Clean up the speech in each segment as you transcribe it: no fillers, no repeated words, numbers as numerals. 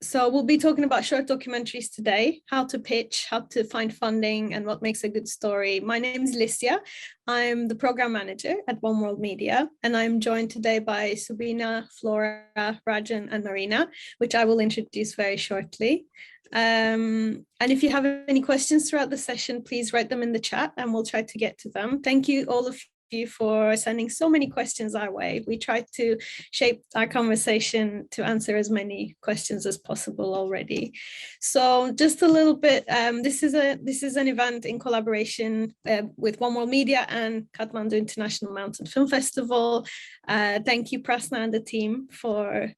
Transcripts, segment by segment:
So we'll be talking about short documentaries today, how to pitch, how to find funding, and what makes a good story. My name is Licia. I'm the program manager at One World Media, and I'm joined today by Sabina, Flora, Rajan, and Marina, which I will introduce very shortly. And if you have any questions throughout the session, please write them in the chat and we'll try to get to them. Thank you all of you for sending so many questions our way. We tried to shape our conversation to answer as many questions as possible already. So just a little bit, this is an event in collaboration with One World Media and Kathmandu International Mountain Film Festival. Thank you, Prasna and the team, for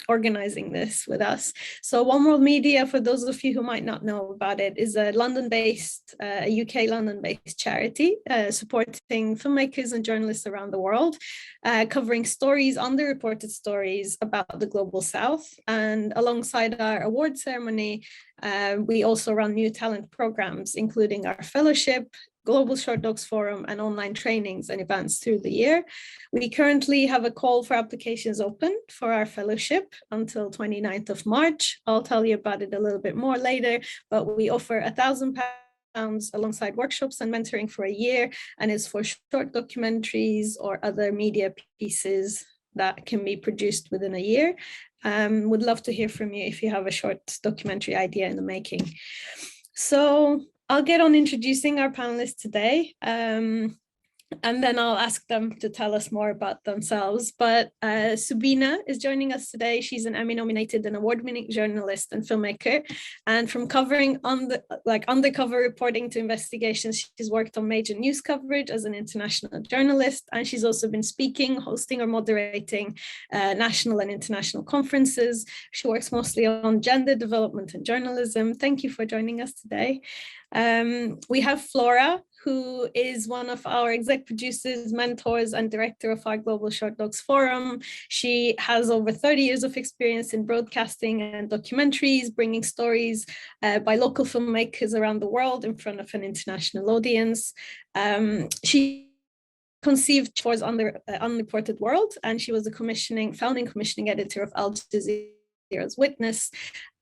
organizing this with us. So One World Media, for those of you who might not know about it, is a London-based, a UK London-based charity supporting filmmakers and journalists around the world, covering stories, underreported stories about the Global South. And alongside our award ceremony, we also run new talent programs, including our fellowship, Global Short Docs Forum, and online trainings and events through the year. We currently have a call for applications open for our fellowship until 29th of March. I'll tell you about it a little bit more later, but we offer £1,000 alongside workshops and mentoring for a year, and is for short documentaries or other media pieces that can be produced within a year. Would love to hear from you if you have a short documentary idea in the making. So I'll get on introducing our panelists today, and then I'll ask them to tell us more about themselves. But Sabina is joining us today. She's an Emmy-nominated and award-winning journalist and filmmaker. And from covering undercover reporting to investigations, she's worked on major news coverage as an international journalist. And she's also been speaking, hosting, or moderating national and international conferences. She works mostly on gender development and journalism. Thank you for joining us today. We have Flora, who is one of our exec producers, mentors, and director of our Global Short Docs Forum. She has over 30 years of experience in broadcasting and documentaries, bringing stories by local filmmakers around the world in front of an international audience. She conceived for Unreported World, and she was the founding commissioning editor of Al Jazeera's Witness.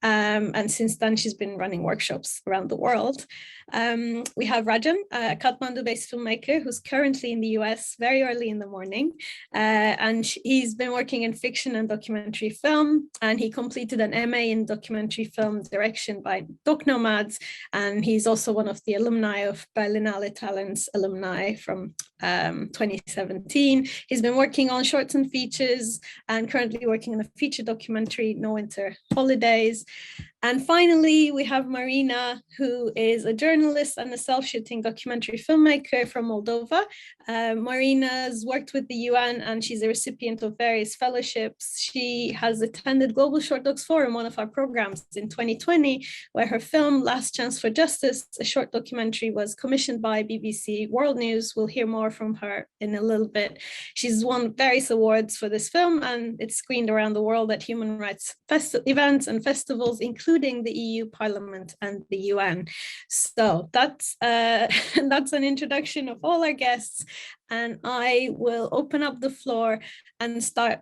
And since then, she's been running workshops around the world. We have Rajan, a Kathmandu-based filmmaker who's currently in the US very early in the morning. And he's been working in fiction and documentary film. And he completed an MA in documentary film direction by Doc Nomads. And he's also one of the alumni of Berlinale Talents alumni from 2017. He's been working on shorts and features and currently working on a feature documentary, No Winter Holidays. And finally, we have Marina, who is a journalist and a self-shooting documentary filmmaker from Moldova. Marina's worked with the UN and she's a recipient of various fellowships. She has attended Global Short Docs Forum, one of our programs in 2020, where her film Last Chance for Justice, a short documentary, was commissioned by BBC World News. We'll hear more from her in a little bit. She's won various awards for this film and it's screened around the world at human rights events and festivals, including the EU Parliament and the UN. So that's an introduction of all our guests, and I will open up the floor and start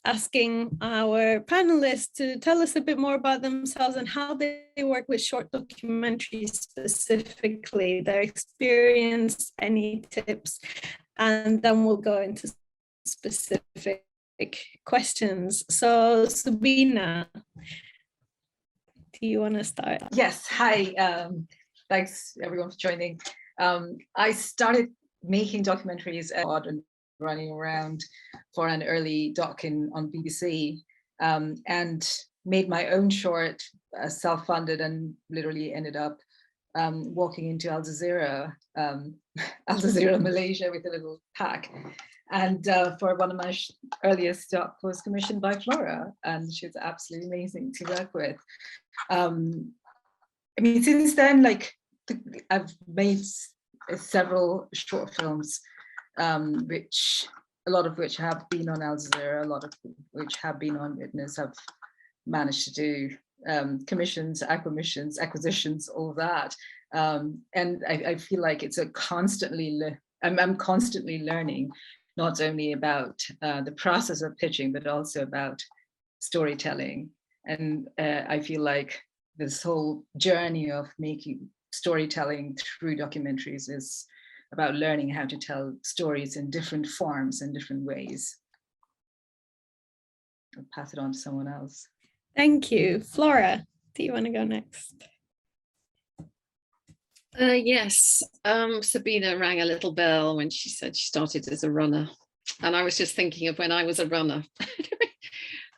asking our panelists to tell us a bit more about themselves and how they work with short documentaries specifically, their experience, any tips, and then we'll go into specific questions. So Sabina, do you want to start? Yes, hi. Thanks everyone for joining. I started making documentaries and running around for an early doc on BBC, and made my own short, self-funded, and literally ended up walking into Al Jazeera Malaysia with a little pack. And for one of my earliest doc was commissioned by Flora, and she was absolutely amazing to work with. I mean, since then, I've made several short films, which a lot of which have been on Al Jazeera, a lot of which have been on Witness. I've managed to do commissions, acquisitions, all that. And I feel like it's a constantly, I'm constantly learning, not only about the process of pitching, but also about storytelling. And I feel like this whole journey of making storytelling through documentaries is about learning how to tell stories in different forms and different ways. I'll pass it on to someone else. Thank you. Flora, do you want to go next? Yes, Sabina rang a little bell when she said she started as a runner. And I was just thinking of when I was a runner.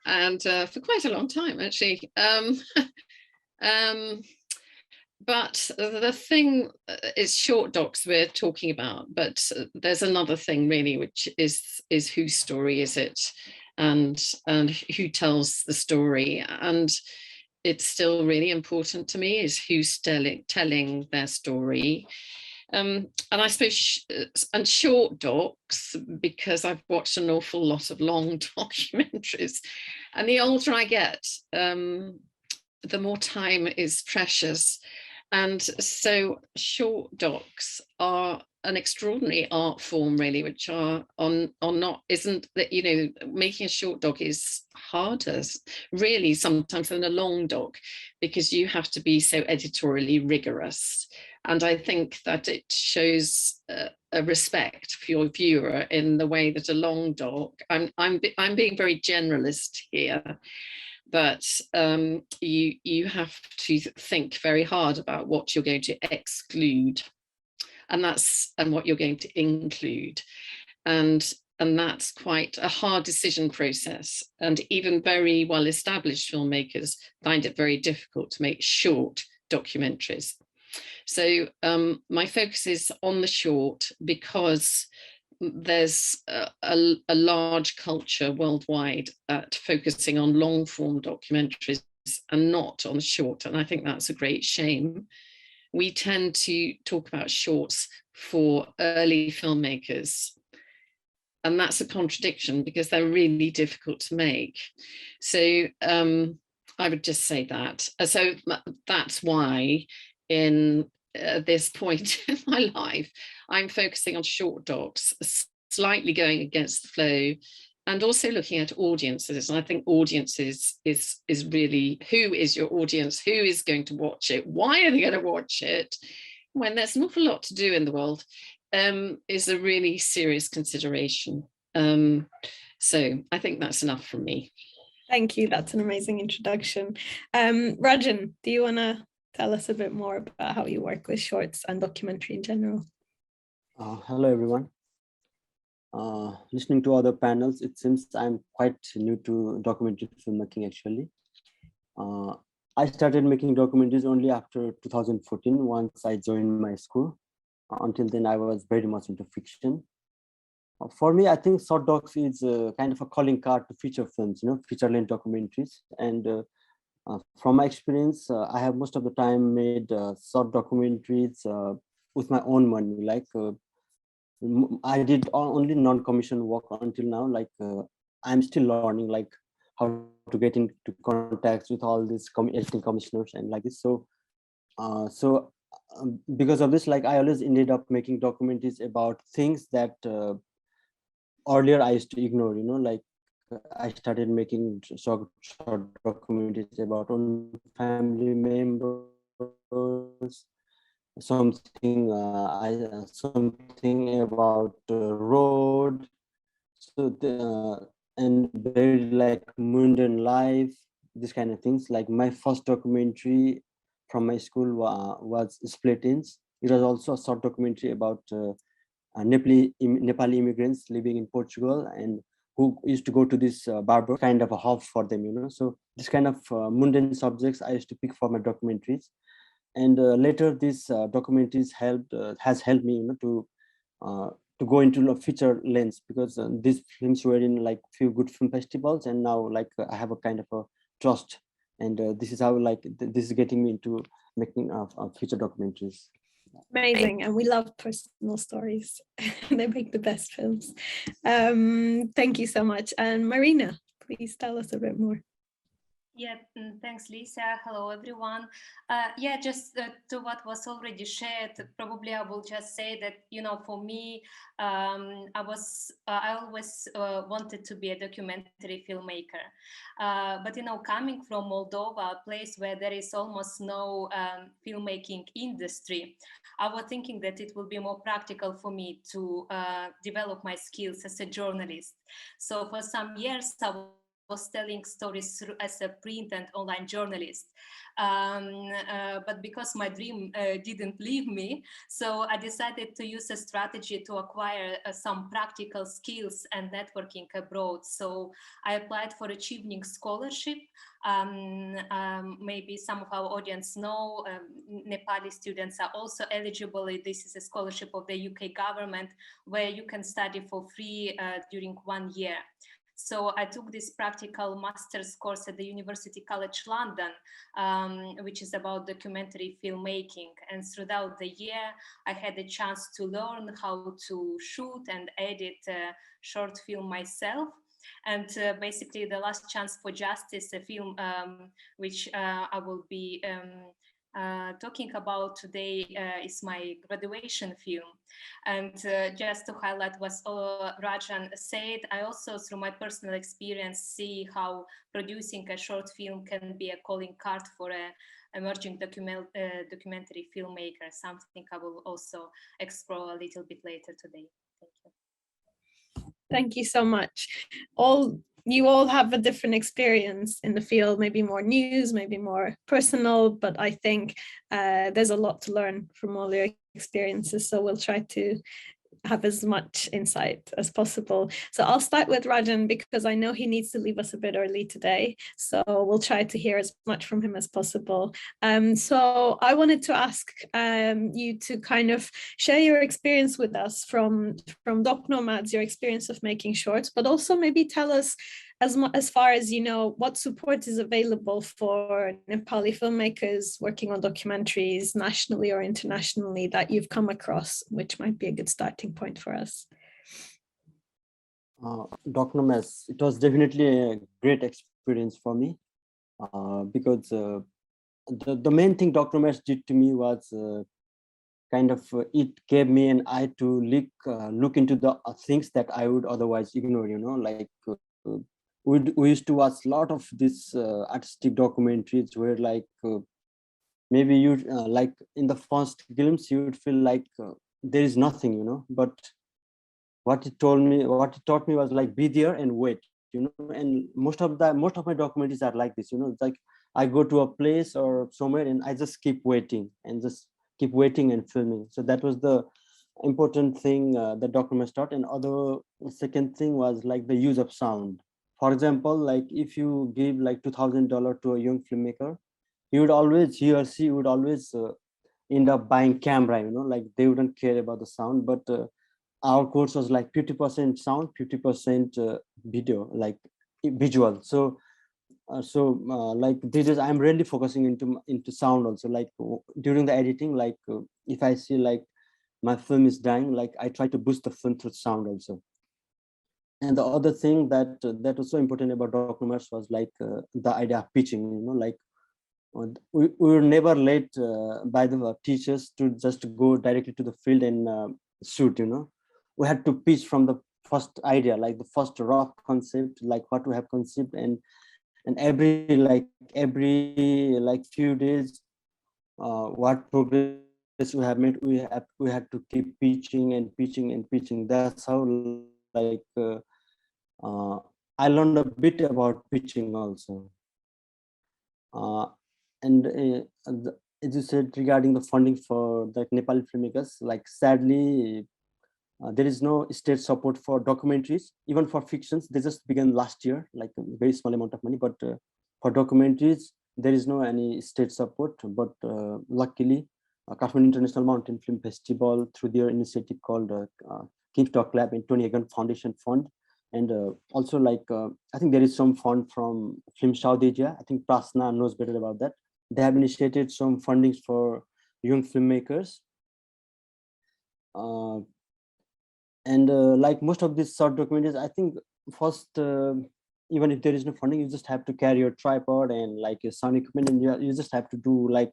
And for quite a long time, actually. But the thing is short docs we're talking about, but there's another thing really, which is whose story is it, and who tells the story. And it's still really important to me is who's telling their story. And I suppose, and short docs, because I've watched an awful lot of long documentaries, and the older I get, the more time is precious. And so short docs are an extraordinary art form, really, which are not, isn't that, you know, making a short doc is harder, really, sometimes than a long doc, because you have to be so editorially rigorous. And I think that it shows a respect for your viewer in the way that a long doc, I'm being very generalist here, but you have to think very hard about what you're going to exclude, and what you're going to include, and that's quite a hard decision process. And even very well established filmmakers find it very difficult to make short documentaries. So my focus is on the short, because there's a large culture worldwide at focusing on long form documentaries and not on short. And I think that's a great shame. We tend to talk about shorts for early filmmakers, and that's a contradiction because they're really difficult to make. So I would just say that. So that's why in this point in my life, I'm focusing on short docs, slightly going against the flow, and also looking at audiences. And I think audiences is really, who is your audience? Who is going to watch it? Why are they going to watch it? When there's an awful lot to do in the world, is a really serious consideration. So I think that's enough from me. Thank you. That's an amazing introduction. Rajan, do you want to tell us a bit more about how you work with shorts and documentary in general? Hello, everyone. Listening to other panels, it seems I'm quite new to documentary filmmaking, actually. I started making documentaries only after 2014, once I joined my school. Until then, I was very much into fiction. For me, I think short docs is kind of a calling card to feature films, feature-length documentaries. And from my experience, I have most of the time made short documentaries with my own money. Like I did only non-commissioned work until now. Like I'm still learning, like how to get into contacts with all these editing commissioners and like this. So, because of this, like I always ended up making documentaries about things that earlier I used to ignore. Like I started making short documentaries about own family members, something something about road, so and very like mundane life, this kind of things. Like my first documentary from my school was Split Ends. It was also a short documentary about Nepali immigrants living in Portugal and who used to go to this barber, kind of a hub for them, So this kind of mundane subjects I used to pick for my documentaries. And later this documentaries has helped me, to go into a feature length, because these films were in like few good film festivals, and now like I have a kind of a trust, and this is how like this is getting me into making feature documentaries. Amazing, and we love personal stories. They make the best films. Thank you so much. And Marina, please tell us a bit more. Yeah, thanks, Lisa. Hello, everyone. Yeah, just to what was already shared, probably I will just say that, for me, I always wanted to be a documentary filmmaker. But, coming from Moldova, a place where there is almost no filmmaking industry, I was thinking that it will be more practical for me to develop my skills as a journalist. So for some years, I was telling stories as a print and online journalist. But because my dream didn't leave me, so I decided to use a strategy to acquire some practical skills and networking abroad. So I applied for achieving scholarship. Maybe some of our audience know Nepali students are also eligible. This is a scholarship of the UK government where you can study for free during 1 year. So I took this practical master's course at the University College London, which is about documentary filmmaking. And throughout the year, I had a chance to learn how to shoot and edit a short film myself. And basically the Last Chance for Justice, a film which I will be talking about today is my graduation film. And just to highlight what Rajan said, I also, through my personal experience, see how producing a short film can be a calling card for an emerging documentary filmmaker, something I will also explore a little bit later today. Thank you. Thank you so much. You all have a different experience in the field, maybe more news, maybe more personal, but I think there's a lot to learn from all your experiences. So we'll try to have as much insight as possible. So I'll start with Rajan because I know he needs to leave us a bit early today. So we'll try to hear as much from him as possible. So I wanted to ask you to kind of share your experience with us from Doc Nomads, your experience of making shorts, but also maybe tell us as far as you know, what support is available for Nepali filmmakers working on documentaries nationally or internationally that you've come across, which might be a good starting point for us. Doc Nomads, it was definitely a great experience for me because the main thing Doc Nomads did to me was it gave me an eye to look into the things that I would otherwise ignore, like we used to watch a lot of these artistic documentaries where maybe you like in the first glimpse you would feel like there is nothing, but what it taught me was like be there and wait, and most of my documentaries are like this, it's like I go to a place or somewhere and I just keep waiting and filming. So that was the important thing that documents taught. And second thing was like the use of sound. For example, like if you give like $2,000 to a young filmmaker, he or she would always end up buying camera, like they wouldn't care about the sound. But our course was like 50% sound, 50% video, like visual. So like this is, I'm really focusing into sound also. Like during the editing, like if I see like my film is dying, like I try to boost the film through sound also. And the other thing that was so important about documentaries was like the idea of pitching, like we were never led by the teachers to just go directly to the field and shoot, we had to pitch from the first idea, like the first rough concept, like what we have conceived, and every few days what progress we have made, we had to keep pitching and pitching and pitching. That's how like I learned a bit about pitching also. And as you said regarding the funding for the Nepali filmmakers, like sadly there is no state support for documentaries, even for fictions. They just began last year, like a very small amount of money, but for documentaries there is no any state support. But luckily Kathmandu International Mountain Film Festival, through their initiative called kimff Lab and Tony Egan Foundation Fund, and also like I think there is some fund from Film South Asia. I think Prasna knows better about that. They have initiated some fundings for young filmmakers. And like most of these short documentaries, I think first even if there is no funding, you just have to carry your tripod and like your sound equipment, and you just have to do like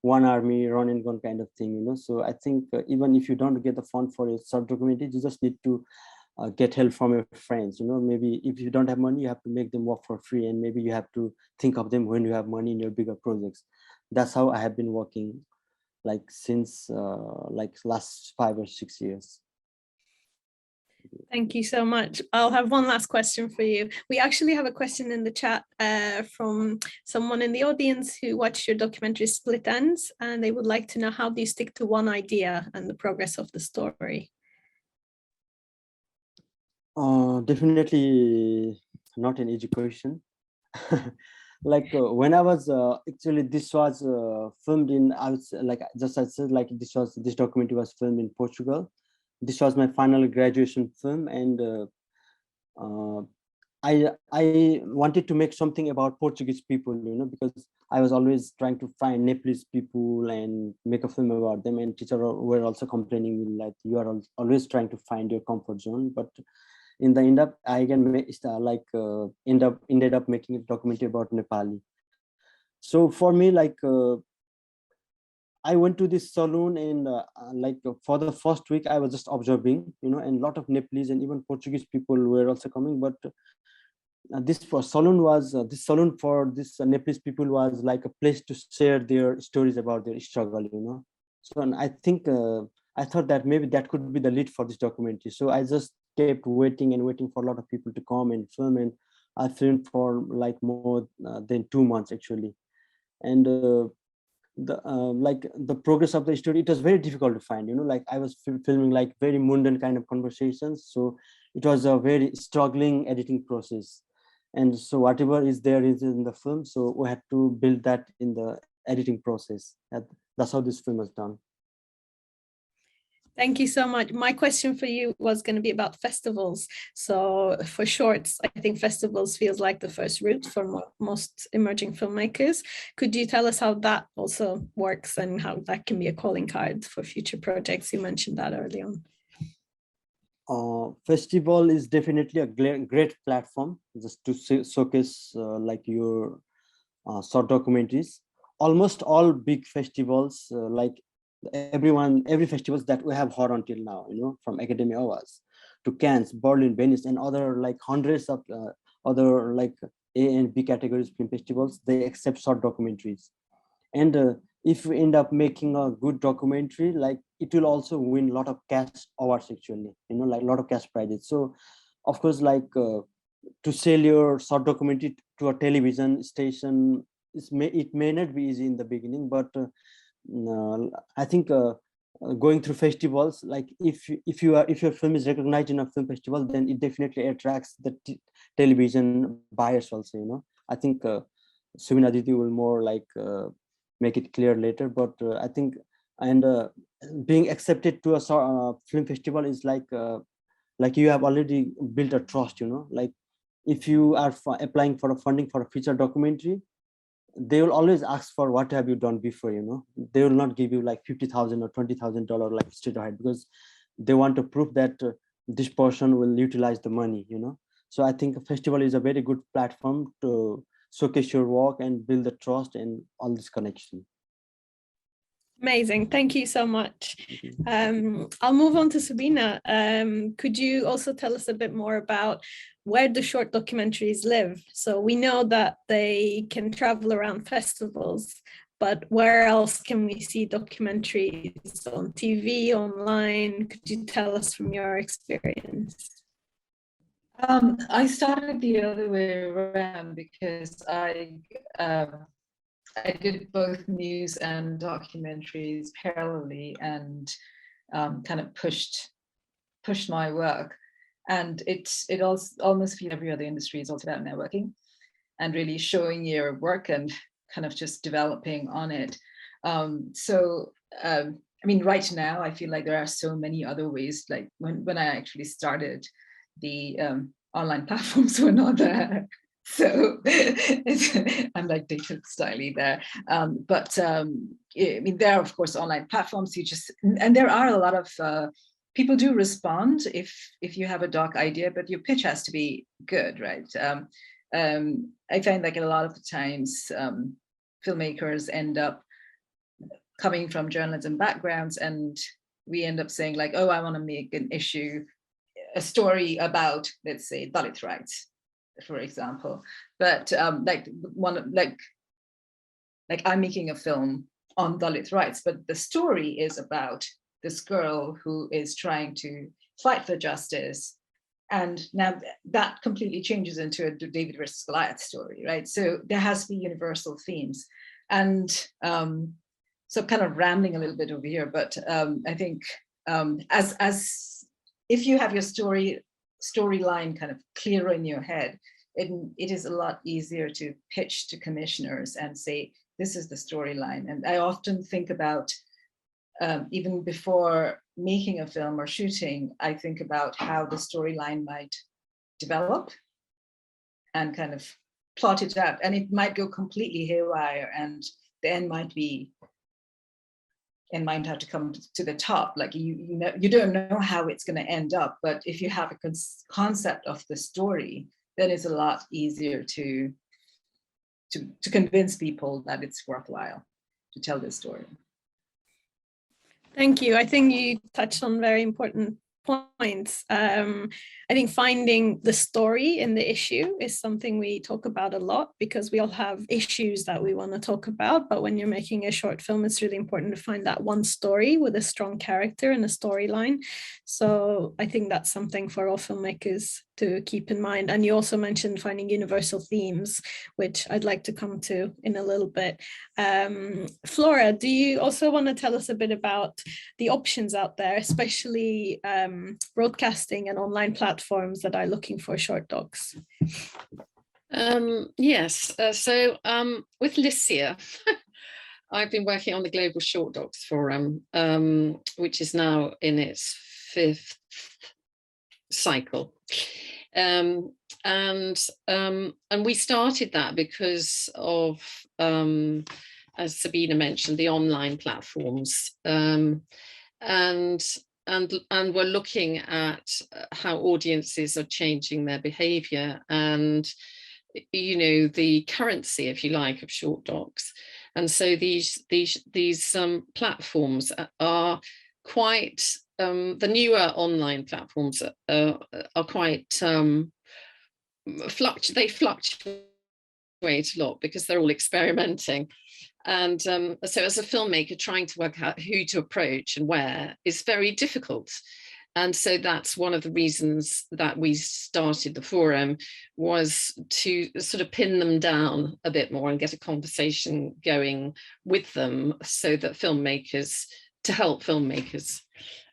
one army run and gun kind of thing, you know. So I think even if you don't get the fund for a short documentary, you just need to get help from your friends, you know. Maybe if you don't have money, you have to make them work for free, and maybe you have to think of them when you have money in your bigger projects. That's how I have been working like since like last 5 or 6 years. Thank you so much. I'll have one last question for you. We actually have a question in the chat from someone in the audience who watched your documentary Split Ends, and they would like to know, how do you stick to one idea and the progress of the story? Definitely not an easy question. Like when I was actually, this was filmed in, I was like, just I said, like this documentary was filmed in Portugal. This was my final graduation film, and I wanted to make something about Portuguese people, you know, because I was always trying to find Nepalese people and make a film about them, and teachers were also complaining like, you are always trying to find your comfort zone. But in the end up, I again ended up making a documentary about Nepali. So for me, like I went to this saloon, and like for the first week I was just observing, you know, and a lot of Nepalese and even Portuguese people were also coming. But this saloon for this Nepalese people was like a place to share their stories about their struggle, you know. So, and I think I thought that maybe that could be the lead for this documentary. So I just kept waiting and waiting for a lot of people to come and film, and I filmed for like more than 2 months actually. And like the progress of the story, it was very difficult to find, you know. Like I was filming like very mundane kind of conversations, so it was a very struggling editing process. And so whatever is there is in the film, so we had to build that in the editing process. That's how this film was done. Thank you so much. My question for you was going to be about festivals. So for shorts, I think festivals feels like the first route for most emerging filmmakers. Could you tell us how that also works and how that can be a calling card for future projects? You mentioned that early on. Festival is definitely a great platform just to showcase like your short documentaries. Almost all big festivals, like every festivals that we have heard until now, you know, from Academy Awards to Cannes, Berlin, Venice, and other like hundreds of other like A and B categories film festivals, they accept short documentaries. And if we end up making a good documentary, like it will also win a lot of cash awards actually, you know, like a lot of cash prizes. So of course, like to sell your short documentary to a television station, it may not be easy in the beginning, but I think going through festivals, like if your film is recognized in a film festival, then it definitely attracts the television buyers also, you know. I think Subina Didi will more like make it clear later, but I think, and being accepted to a film festival is like you have already built a trust, you know. Like if you are applying for a funding for a feature documentary, they will always ask for what have you done before, you know. They will not give you like $50,000 or $20,000 like straight ahead, because they want to prove that this person will utilize the money, you know. So I think a festival is a very good platform to showcase your work and build the trust and all this connection. Amazing. Thank you so much. I'll move on to Sabina. Could you also tell us a bit more about where the short documentaries live? So we know that they can travel around festivals, but where else can we see documentaries? On TV, online? Could you tell us from your experience? I started the other way around because I did both news and documentaries parallelly, and kind of pushed my work. And it also almost feels every other industry is also about networking and really showing your work and kind of just developing on it. I mean, right now I feel like there are so many other ways. Like when I actually started, the online platforms were not there. So I'm like data styly there. I mean, there are of course online platforms, and there are a lot of people do respond if you have a doc idea, but your pitch has to be good, right? I find like a lot of the times filmmakers end up coming from journalism backgrounds, and we end up saying like, oh, I want to make a story about, let's say, Dalit rights, for example. But like I'm making a film on Dalit rights, but the story is about this girl who is trying to fight for justice. And now that completely changes into a David versus Goliath story, right? So there has to be universal themes. And so I'm kind of rambling a little bit over here, but I think as if you have your storyline kind of clearer in your head, it is a lot easier to pitch to commissioners and say, this is the storyline. And I often think about, even before making a film or shooting, I think about how the storyline might develop and kind of plot it out. And it might go completely haywire, and the end might have to come to the top. Like you don't know how it's going to end up, but if you have a concept of the story, then it's a lot easier to convince people that it's worthwhile to tell this story. Thank you. I think you touched on very important points. I think finding the story in the issue is something we talk about a lot, because we all have issues that we want to talk about. But when you're making a short film, it's really important to find that one story with a strong character and a storyline. So I think that's something for all filmmakers to keep in mind. And you also mentioned finding universal themes, which I'd like to come to in a little bit. Flora, do you also want to tell us a bit about the options out there, especially broadcasting and online platforms that are looking for short docs? Yes, so with Licia, I've been working on the Global Short Docs Forum, which is now in its 5th cycle. And we started that because of, as Sabina mentioned, the online platforms, and we're looking at how audiences are changing their behavior and, you know, the currency, if you like, of short docs. And so these platforms are quite, the newer online platforms are quite, they fluctuate a lot because they're all experimenting. And so as a filmmaker, trying to work out who to approach and where is very difficult. And so that's one of the reasons that we started the forum, was to sort of pin them down a bit more and get a conversation going with them, so that to help filmmakers.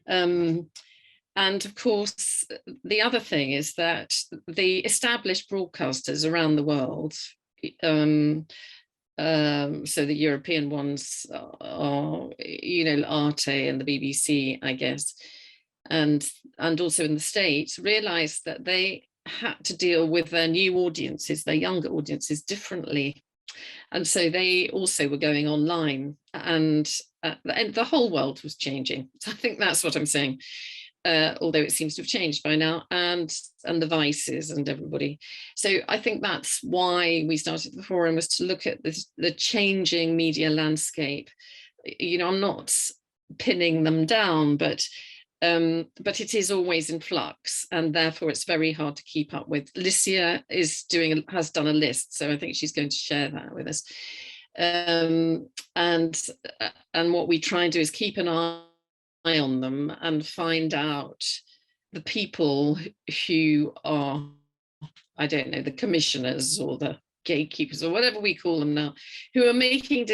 And of course, the other thing is that the established broadcasters around the world, so the European ones are, you know, Arte and the BBC, I guess, and also in the States, realized that they had to deal with their new audiences, their younger audiences, differently. And so they also were going online, and the whole world was changing. So I think that's what I'm saying. Although it seems to have changed by now, and the Vices and everybody. So I think that's why we started the forum, was to look at the changing media landscape. You know, I'm not pinning them down, but it is always in flux, and therefore it's very hard to keep up with. Licia has done a list, so I think she's going to share that with us. And what we try and do is keep an eye on them and find out the people who are, I don't know, the commissioners or the gatekeepers or whatever we call them now, who are making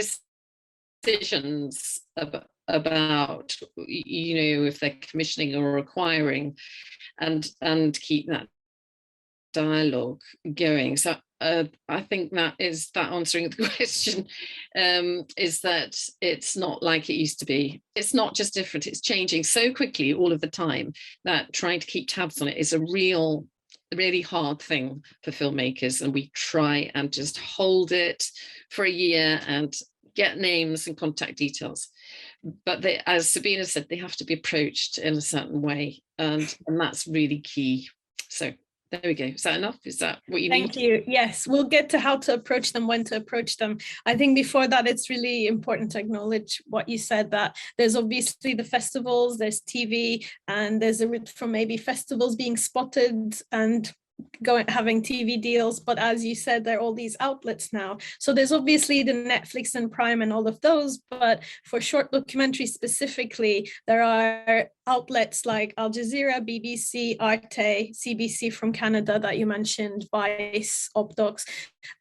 decisions about, you know, if they're commissioning or acquiring, and keep that dialogue going. So I think that answering the question, is that it's not like it used to be. It's not just different, it's changing so quickly all of the time that trying to keep tabs on it is a really hard thing for filmmakers. And we try and just hold it for a year and get names and contact details. But as Sabina said, they have to be approached in a certain way, and that's really key. So There we go. Is that enough? Is that what you Thank need? you. Yes, we'll get to how to approach them, when to approach them. I think before that, it's really important to acknowledge what you said, that there's obviously the festivals, there's TV, and there's a route from maybe festivals being spotted and having TV deals, but as you said, there are all these outlets now. So there's obviously the Netflix and Prime and all of those, but for short documentaries specifically, there are outlets like Al Jazeera, BBC, Arte, CBC from Canada that you mentioned, Vice, Opdocs.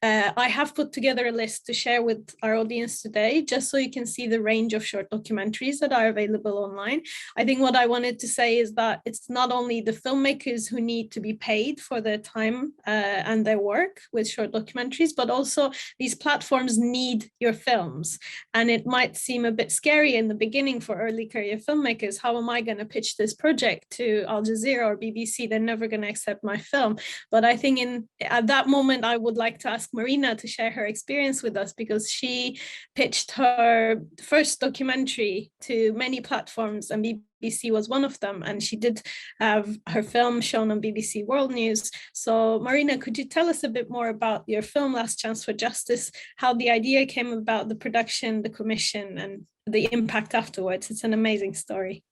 I have put together a list to share with our audience today, just so you can see the range of short documentaries that are available online. I think what I wanted to say is that it's not only the filmmakers who need to be paid for their time and their work with short documentaries, but also these platforms need your films. And it might seem a bit scary in the beginning for early career filmmakers. How am I going to pitch this project to Al Jazeera or BBC? They're never going to accept my film. But I think at that moment, I would like to ask Marina to share her experience with us, because she pitched her first documentary to many platforms, and BBC was one of them, and she did have her film shown on BBC World News. So Marina, could you tell us a bit more about your film Last Chance for Justice, how the idea came about, the production, the commission, and the impact afterwards? It's an amazing story.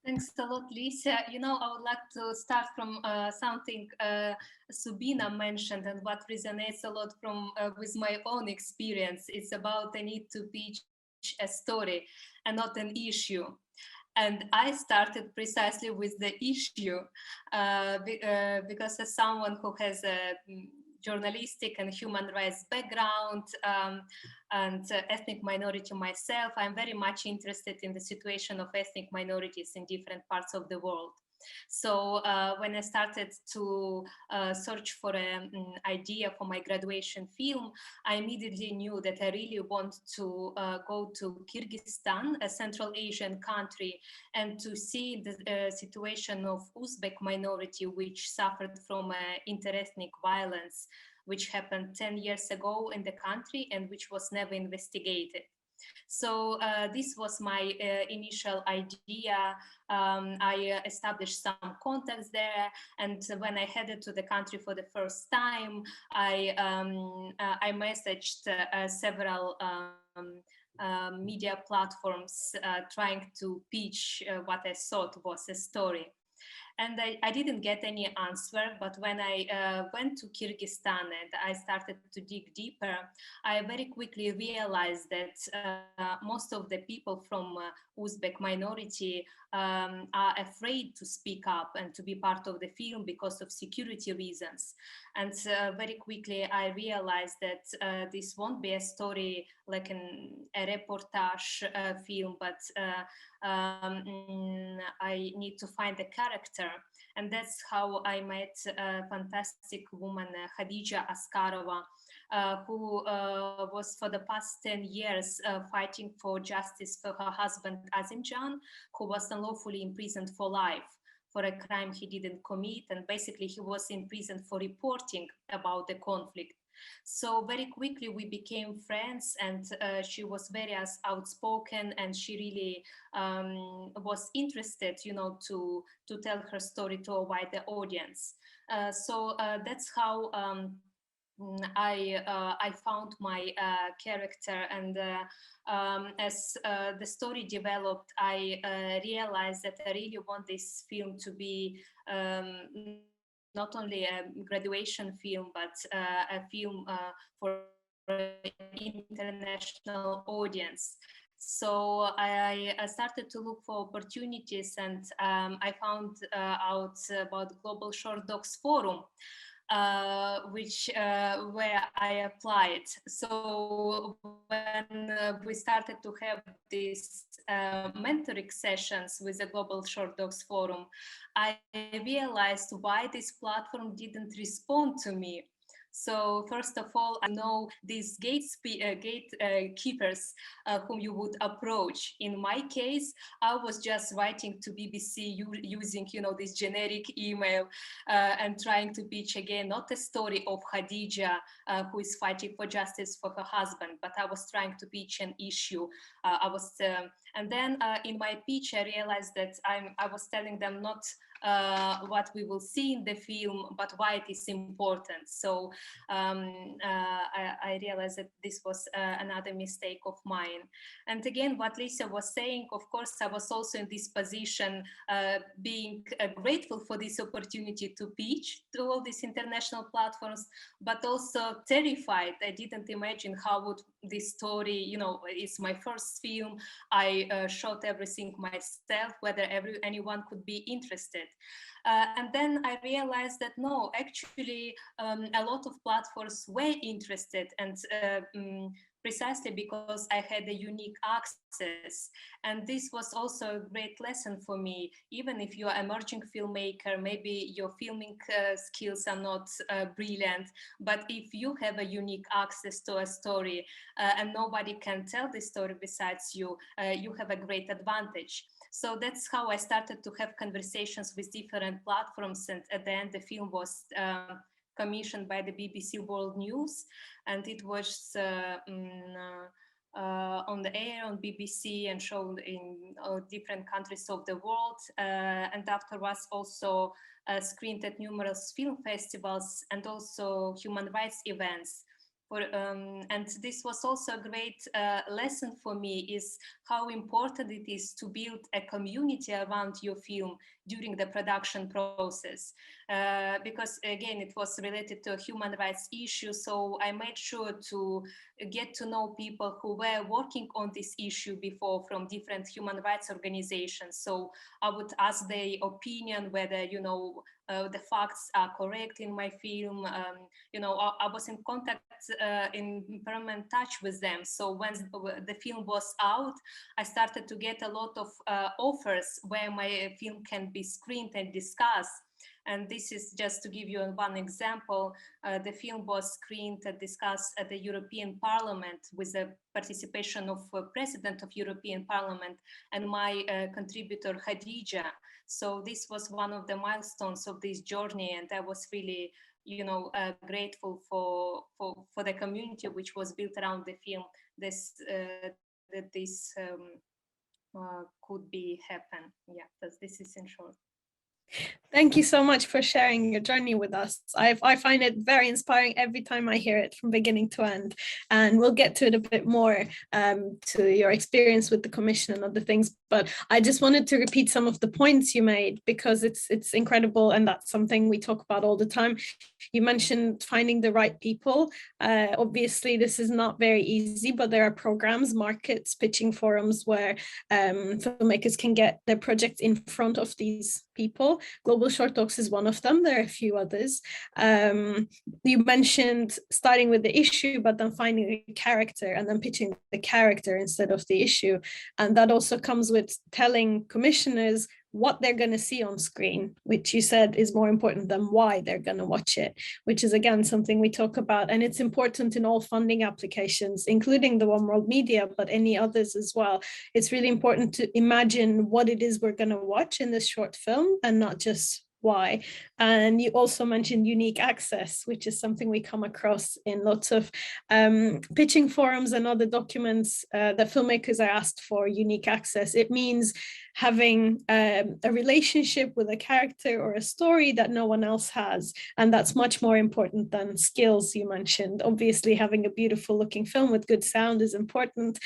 Thanks a lot, Lisa. You know, I would like to start from something Subina mentioned, and what resonates a lot from with my own experience. It's about the need to pitch a story and not an issue. And I started precisely with the issue because as someone who has a journalistic and human rights background and ethnic minority myself, I'm very much interested in the situation of ethnic minorities in different parts of the world. So when I started to search for an idea for my graduation film, I immediately knew that I really want to go to Kyrgyzstan, a Central Asian country, and to see the situation of Uzbek minority, which suffered from interethnic violence, which happened 10 years ago in the country and which was never investigated. So this was my initial idea. I established some contacts there, and when I headed to the country for the first time, I messaged several media platforms trying to pitch what I thought was a story. And I didn't get any answer, but when I went to Kyrgyzstan and I started to dig deeper, I very quickly realized that most of the people from Uzbek minority are afraid to speak up and to be part of the film because of security reasons. And very quickly I realized that this won't be a story like a reportage film, but I need to find a character. And that's how I met a fantastic woman, Khadija Askarova, who was for the past 10 years fighting for justice for her husband, Azimjan, who was unlawfully imprisoned for life for a crime he didn't commit. And basically he was in prison for reporting about the conflict. So very quickly we became friends, and she was very outspoken, and she really was interested, you know, to tell her story to a wider audience. So that's how I found my character, and as the story developed, I realized that I really want this film to be not only a graduation film, but a film for an international audience. So I started to look for opportunities, and I found out about Global Short Docs Forum, where I applied. So when we started to have these mentoring sessions with the Global Short Docs Forum, I realized why this platform didn't respond to me. So first of all, I know these gatekeepers whom you would approach. In my case, I was just writing to BBC using, you know, this generic email and trying to pitch again, not a story of Khadija who is fighting for justice for her husband, but I was trying to pitch an issue. And then in my pitch, I realized that I was telling them not what we will see in the film, but why it is important. So I realized that this was another mistake of mine. And again, what Lisa was saying, of course, I was also in this position, being grateful for this opportunity to pitch to all these international platforms, but also terrified. I didn't imagine how would this story, you know, it's my first film. I shot everything myself, whether anyone could be interested. And then I realized that no, actually, a lot of platforms were interested, and precisely because I had a unique access. And this was also a great lesson for me. Even if you're an emerging filmmaker, maybe your filming skills are not brilliant, but if you have a unique access to a story and nobody can tell the story besides you, you have a great advantage. So that's how I started to have conversations with different platforms. And at the end, the film was commissioned by the BBC World News, and it was on the air on BBC and shown in different countries of the world, and afterwards also screened at numerous film festivals and also human rights events. And this was also a great lesson for me, is how important it is to build a community around your film during the production process. Because again, it was related to a human rights issue. So I made sure to get to know people who were working on this issue before from different human rights organizations. So I would ask their opinion, whether, you know, the facts are correct in my film. You know, I was in contact, in permanent touch with them. So when the film was out, I started to get a lot of offers where my film can be screened and discussed. And this is just to give you one example. The film was screened and discussed at the European Parliament with the participation of President of European Parliament and my contributor Khadija. So this was one of the milestones of this journey, and I was really, you know, grateful for the community which was built around the film. This that this could be happen. Yeah, this is in short. Thank you so much for sharing your journey with us. I find it very inspiring every time I hear it from beginning to end. And we'll get to it a bit more, to your experience with the commission and other things. But I just wanted to repeat some of the points you made, because it's incredible. And that's something we talk about all the time. You mentioned finding the right people. Obviously, this is not very easy, but there are programs, markets, pitching forums where filmmakers can get their projects in front of these people. Global Short Docs is one of them. There are a few others. You mentioned starting with the issue, but then finding a character and then pitching the character instead of the issue. And that also comes with telling commissioners what they're going to see on screen, which you said is more important than why they're going to watch it, which is again something we talk about. And it's important in all funding applications, including the One World Media, but any others as well. It's really important to imagine what it is we're going to watch in this short film and not just why. And you also mentioned unique access, which is something we come across in lots of pitching forums and other documents that filmmakers are asked for unique access. It means having a relationship with a character or a story that no one else has. And that's much more important than skills you mentioned. Obviously, having a beautiful looking film with good sound is important,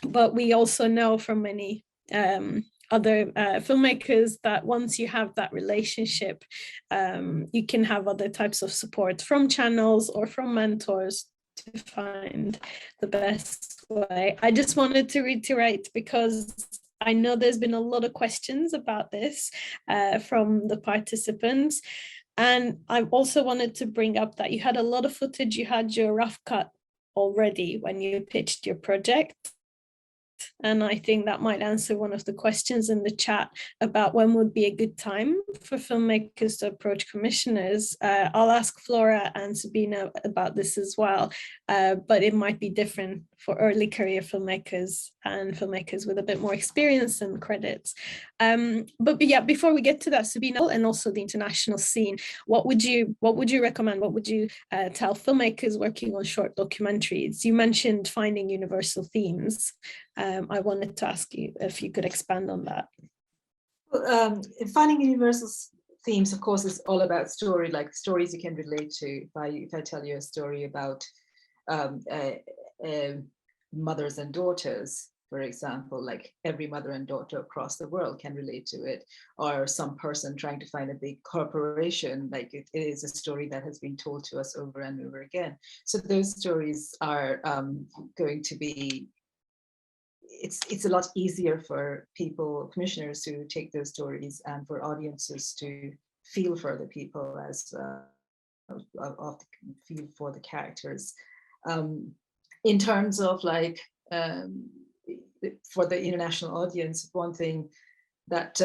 but we also know from many other filmmakers that once you have that relationship, you can have other types of support from channels or from mentors to find the best way. I just wanted to reiterate, because I know there's been a lot of questions about this from the participants. And I also wanted to bring up that you had a lot of footage, you had your rough cut already when you pitched your project. And I think that might answer one of the questions in the chat about when would be a good time for filmmakers to approach commissioners. I'll ask Flora and Sabina about this as well, but it might be different for early career filmmakers and filmmakers with a bit more experience and credits. But yeah, before we get to that, Sabina, and also the international scene, what would you recommend? What would you tell filmmakers working on short documentaries? You mentioned finding universal themes. I wanted to ask you if you could expand on that. finding universal themes, of course, is all about story, like stories you can relate to. If I tell you a story about mothers and daughters, for example, like every mother and daughter across the world can relate to it, or some person trying to find a big corporation, like it is a story that has been told to us over and over again. So those stories are going to be, it's a lot easier for people, commissioners, to take those stories, and for audiences to feel for the people as feel for the characters. In terms of like for the international audience, one thing that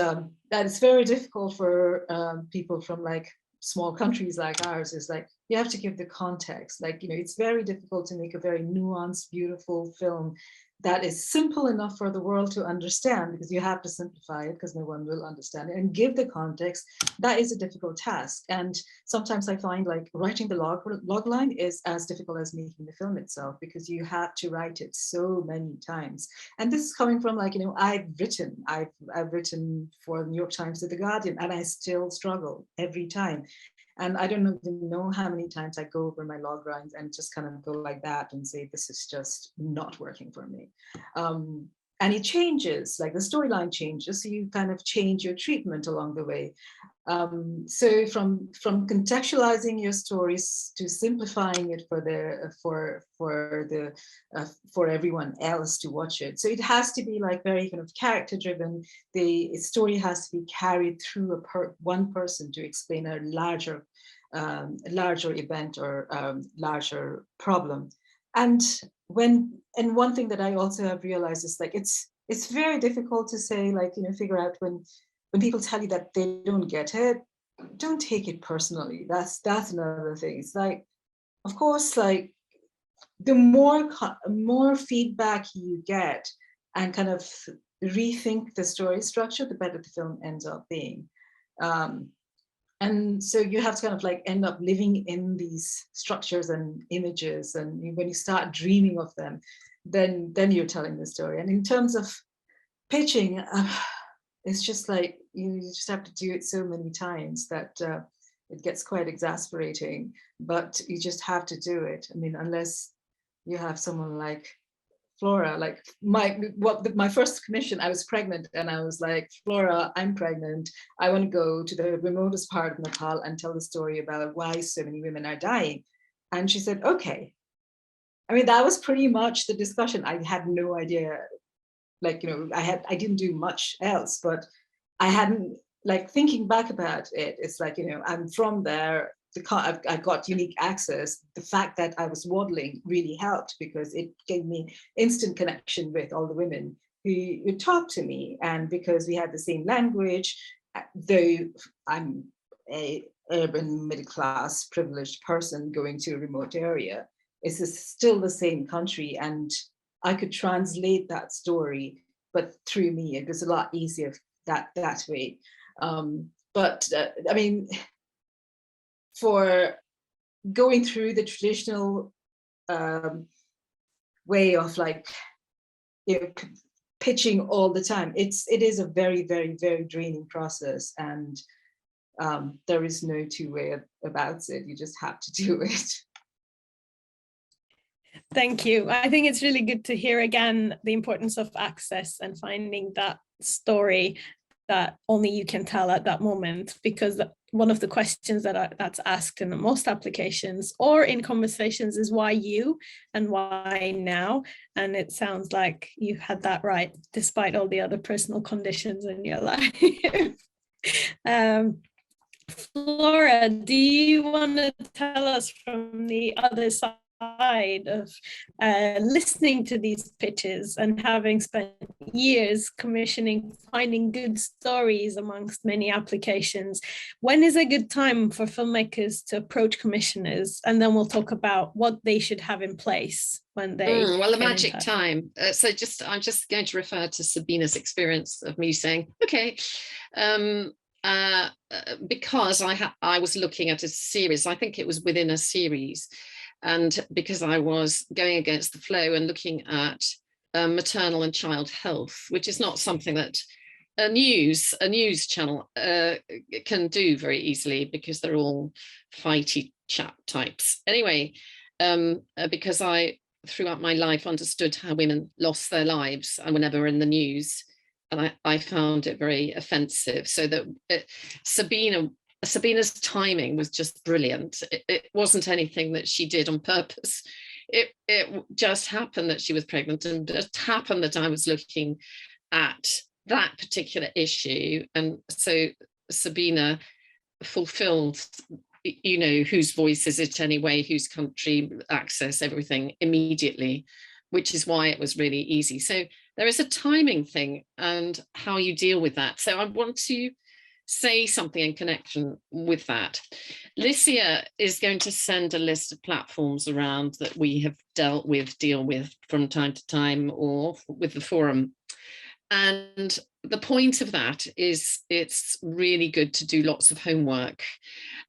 that is very difficult for people from like small countries like ours is like you have to give the context. Like, you know, it's very difficult to make a very nuanced, beautiful film that is simple enough for the world to understand, because you have to simplify it because no one will understand it, and give the context. That is a difficult task. And sometimes I find like writing the log line is as difficult as making the film itself, because you have to write it so many times. And this is coming from like, you know, I've written for the New York Times or the Guardian, and I still struggle every time. And I don't even know how many times I go over my log lines and just kind of go like that and say, this is just not working for me. And it changes, like the storyline changes, so you kind of change your treatment along the way. So from contextualizing your stories to simplifying it for everyone else to watch it. So it has to be like very kind of character driven. The story has to be carried through one person to explain a larger event or larger problem. And one thing that I also have realized is like it's very difficult to say, like, you know, figure out when people tell you that they don't get it, don't take it personally. That's another thing. It's like, of course, like the more feedback you get and kind of rethink the story structure, the better the film ends up being. And so you have to kind of like end up living in these structures and images, and when you start dreaming of them, then you're telling the story. And in terms of pitching, it's just like you just have to do it so many times that it gets quite exasperating, but you just have to do it. I mean, unless you have someone like Flora, like my first commission, I was pregnant, and I was like, Flora, I'm pregnant. I want to go to the remotest part of Nepal and tell the story about why so many women are dying. And she said, okay. I mean, that was pretty much the discussion. I had no idea, like, you know, I didn't do much else, but I hadn't, like, thinking back about it, it's like, you know, I'm from there. I got unique access. The fact that I was waddling really helped, because it gave me instant connection with all the women who talked to me. And because we had the same language, though I'm a urban middle class privileged person going to a remote area, it's still the same country, and I could translate that story, but through me. It was a lot easier that way. I mean, for going through the traditional way of, like, you know, pitching all the time, it is a very, very, very draining process, and there is no two way about it. You just have to do it. Thank you. I think it's really good to hear again the importance of access and finding that story that only you can tell at that moment, because one of the questions that's asked in most applications or in conversations is why you and why now? And it sounds like you had that right, despite all the other personal conditions in your life. Flora, do you want to tell us from the other side of listening to these pitches and having spent years commissioning, finding good stories amongst many applications, when is a good time for filmmakers to approach commissioners? And then we'll talk about what they should have in place when they well, the magic time. So I'm just going to refer to Sabina's experience of me saying, okay, because I was looking at a series, I think it was within a series, and because I was going against the flow and looking at maternal and child health, which is not something that a news channel can do very easily, because they're all fighty chat types. Anyway, because I, throughout my life, understood how women lost their lives and were never in the news, and I found it very offensive. So that Sabina's timing was just brilliant. It wasn't anything that she did on purpose. It just happened that she was pregnant, and just happened that I was looking at that particular issue. And so Sabina fulfilled, you know, whose voice is it anyway, whose country, access, everything immediately, which is why it was really easy. So there is a timing thing and how you deal with that. So I want to say something in connection with that. Licia is going to send a list of platforms around that we have deal with from time to time, or with the forum. And the point of that is it's really good to do lots of homework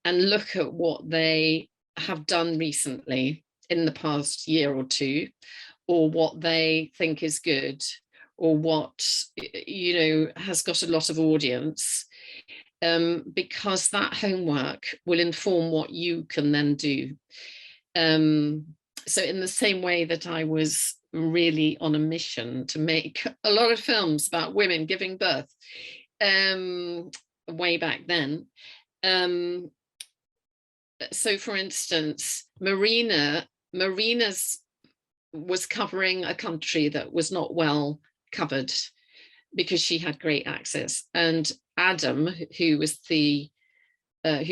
and look at what they have done recently in the past year or two, or what they think is good, or what, you know, has got a lot of audience, because that homework will inform what you can then do. So in the same way that I was really on a mission to make a lot of films about women giving birth way back then. So for instance, Marinas was covering a country that was not well covered, because she had great access. And Adam, who was who's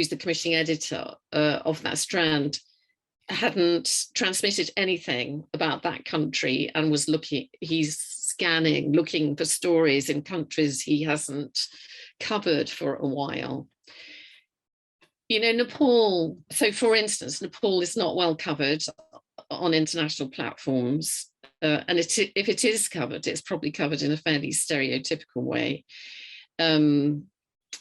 the commissioning editor of that strand, hadn't transmitted anything about that country, and was he's scanning, looking for stories in countries he hasn't covered for a while. You know, Nepal, so for instance, Nepal is not well covered on international platforms. And if it is covered, it's probably covered in a fairly stereotypical way.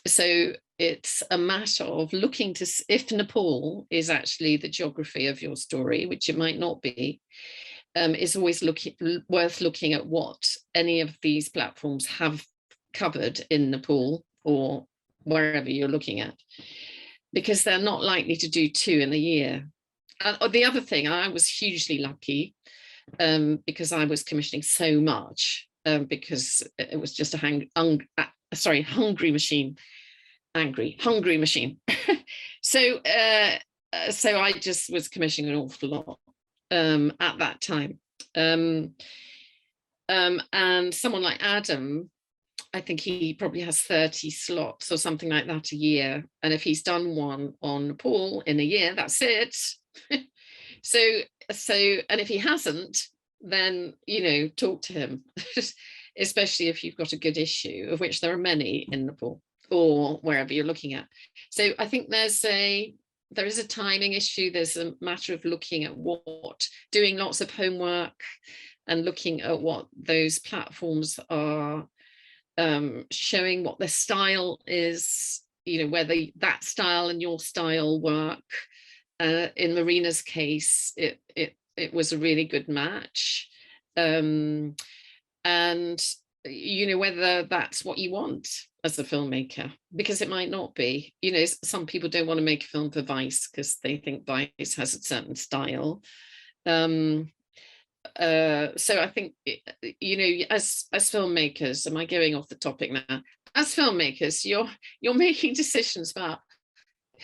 So it's a matter of looking to, if Nepal is actually the geography of your story, which it might not be, is always worth looking at what any of these platforms have covered in Nepal, or wherever you're looking at, because they're not likely to do 2 in a year. And the other thing, I was hugely lucky, because I was commissioning so much, because it was just hungry machine. So I just was commissioning an awful lot at that time. And someone like Adam, I think he probably has 30 slots or something like that a year. And if he's done one on Nepal in a year, that's it. So, and if he hasn't, then, you know, talk to him, especially if you've got a good issue, of which there are many in Nepal or wherever you're looking at. So I think there is a timing issue. There's a matter of looking at doing lots of homework and looking at what those platforms are showing, what their style is, you know, whether that style and your style work. In Marina's case, it was a really good match. And, you know, whether that's what you want as a filmmaker, because it might not be. You know, some people don't want to make a film for Vice because they think Vice has a certain style. So I think, you know, as filmmakers, am I going off the topic now? As filmmakers, you're making decisions about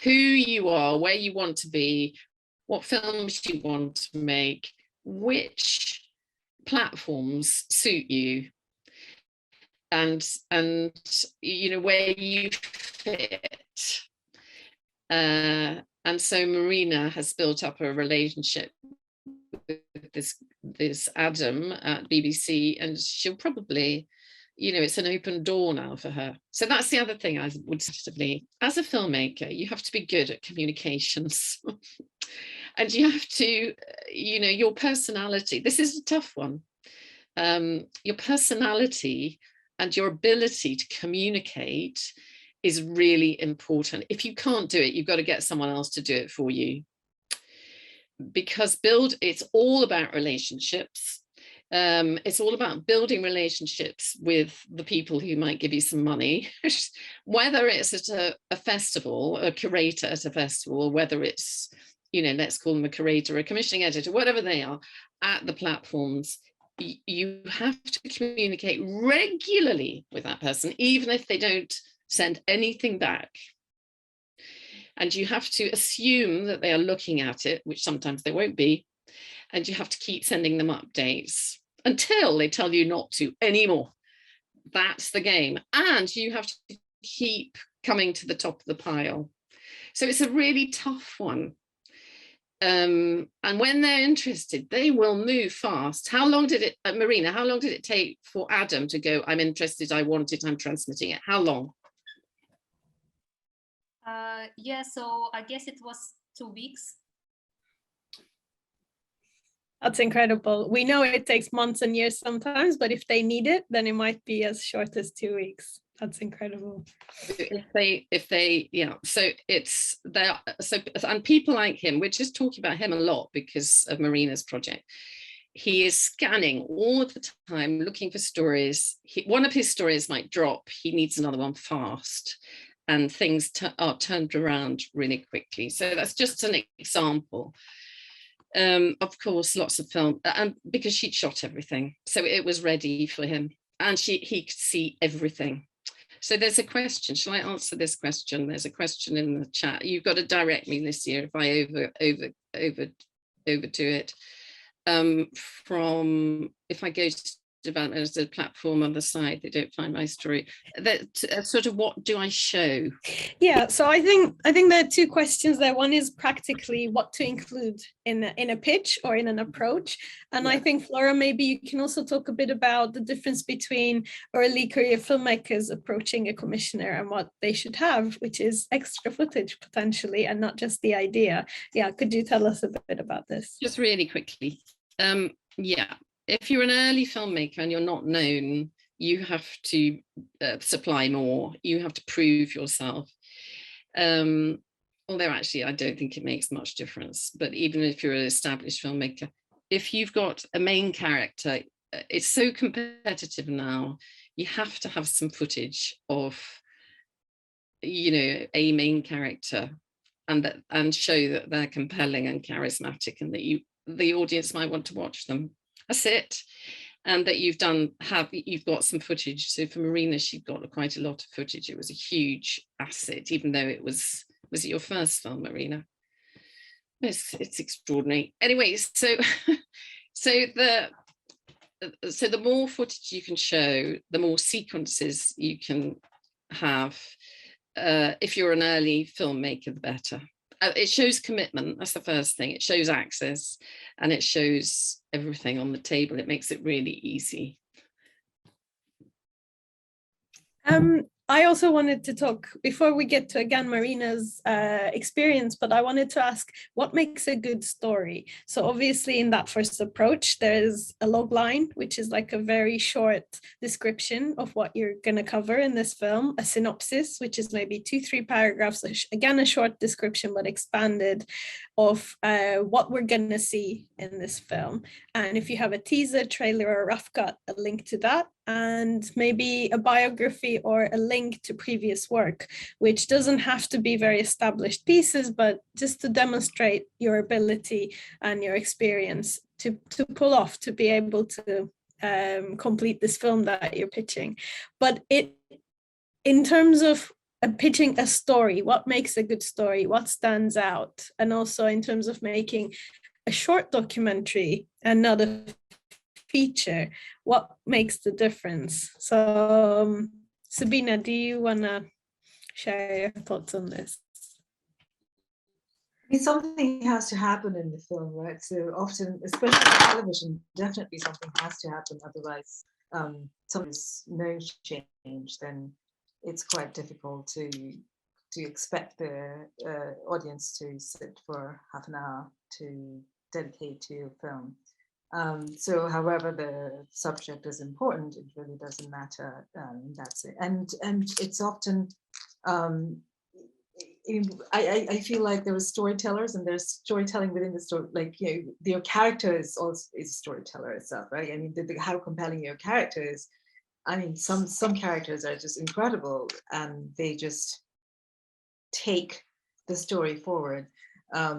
who you are, where you want to be, what films you want to make, which platforms suit you, and you know, where you fit. And so Marina has built up a relationship with this Adam at BBC, and she'll probably, you know, it's an open door now for her. So that's the other thing I would say. As a filmmaker, you have to be good at communications. And you have to, you know, your personality, this is a tough one. Your personality and your ability to communicate is really important. If you can't do it, you've got to get someone else to do it for you. Because it's all about relationships. It's all about building relationships with the people who might give you some money, whether it's at a festival, a curator at a festival, or whether it's, you know, let's call them a curator, a commissioning editor, whatever they are, at the platforms. You have to communicate regularly with that person, even if they don't send anything back. And you have to assume that they are looking at it, which sometimes they won't be. And you have to keep sending them updates until they tell you not to anymore. That's the game. And you have to keep coming to the top of the pile. So it's a really tough one. And when they're interested, they will move fast. How long did it, Marina, how long did it take for Adam to go, I'm interested, I want it, I'm transmitting it? How long? Yeah, so I guess it was 2 weeks. That's incredible. We know it takes months and years sometimes, but if they need it, then it might be as short as 2 weeks. That's incredible. If they, yeah, so it's there. So, and people like him, we're just talking about him a lot because of Marina's project. He is scanning all of the time, looking for stories. One of his stories might drop. He needs another one fast, and things are turned around really quickly. So that's just an example. Of course, lots of film, and because she'd shot everything, so it was ready for him, and he could see everything. So there's a question. Shall I answer this question? There's a question in the chat. You've got to direct me this year if I overdo it. From if I go to development as a platform on the side, they don't find my story. That sort of, what do I show? Yeah, so I think there are two questions there. One is practically what to include in a pitch or in an approach, and yeah. I think Flora, maybe you can also talk a bit about the difference between early career filmmakers approaching a commissioner and what they should have, which is extra footage potentially, and not just the idea. Yeah, could you tell us a bit about this? Just really quickly. Yeah. If you're an early filmmaker and you're not known, you have to supply more. You have to prove yourself. Although actually, I don't think it makes much difference. But even if you're an established filmmaker, if you've got a main character, it's so competitive now. You have to have some footage of, you know, a main character, and show that they're compelling and charismatic, and that the audience might want to watch them. That's it. And that you've got some footage. So for Marina, she'd got quite a lot of footage. It was a huge asset, even though it was it your first film, Marina? It's extraordinary. Anyway, so the more footage you can show, the more sequences you can have. If you're an early filmmaker, the better. It shows commitment. That's the first thing. It shows access, and it shows everything on the table. It makes it really easy. I also wanted to talk, before we get to, again, Marina's experience, but I wanted to ask, what makes a good story? So obviously in that first approach, there's a log line, which is like a very short description of what you're going to cover in this film, a synopsis, which is maybe 2-3 paragraphs, again, a short description, but expanded, of what we're going to see in this film. And if you have a teaser, trailer, or a rough cut, a link to that, and maybe a biography or a link to previous work, which doesn't have to be very established pieces, but just to demonstrate your ability and your experience to pull off, to be able to complete this film that you're pitching. But in terms of pitching a story, what makes a good story, what stands out, and also in terms of making a short documentary and not a feature, what makes the difference? So Sabina, do you want to share your thoughts on this? I mean, something has to happen in the film, right? So often, especially on television, definitely something has to happen. Otherwise, something's no change, then it's quite difficult to expect the audience to sit for half an hour to dedicate to your film. So however the subject is important, it really doesn't matter. That's it. And it's often, I feel like there are storytellers and there's storytelling within the story, like, your character is also is a storyteller itself, right? I mean, how compelling your character is. I mean, some characters are just incredible and they just take the story forward.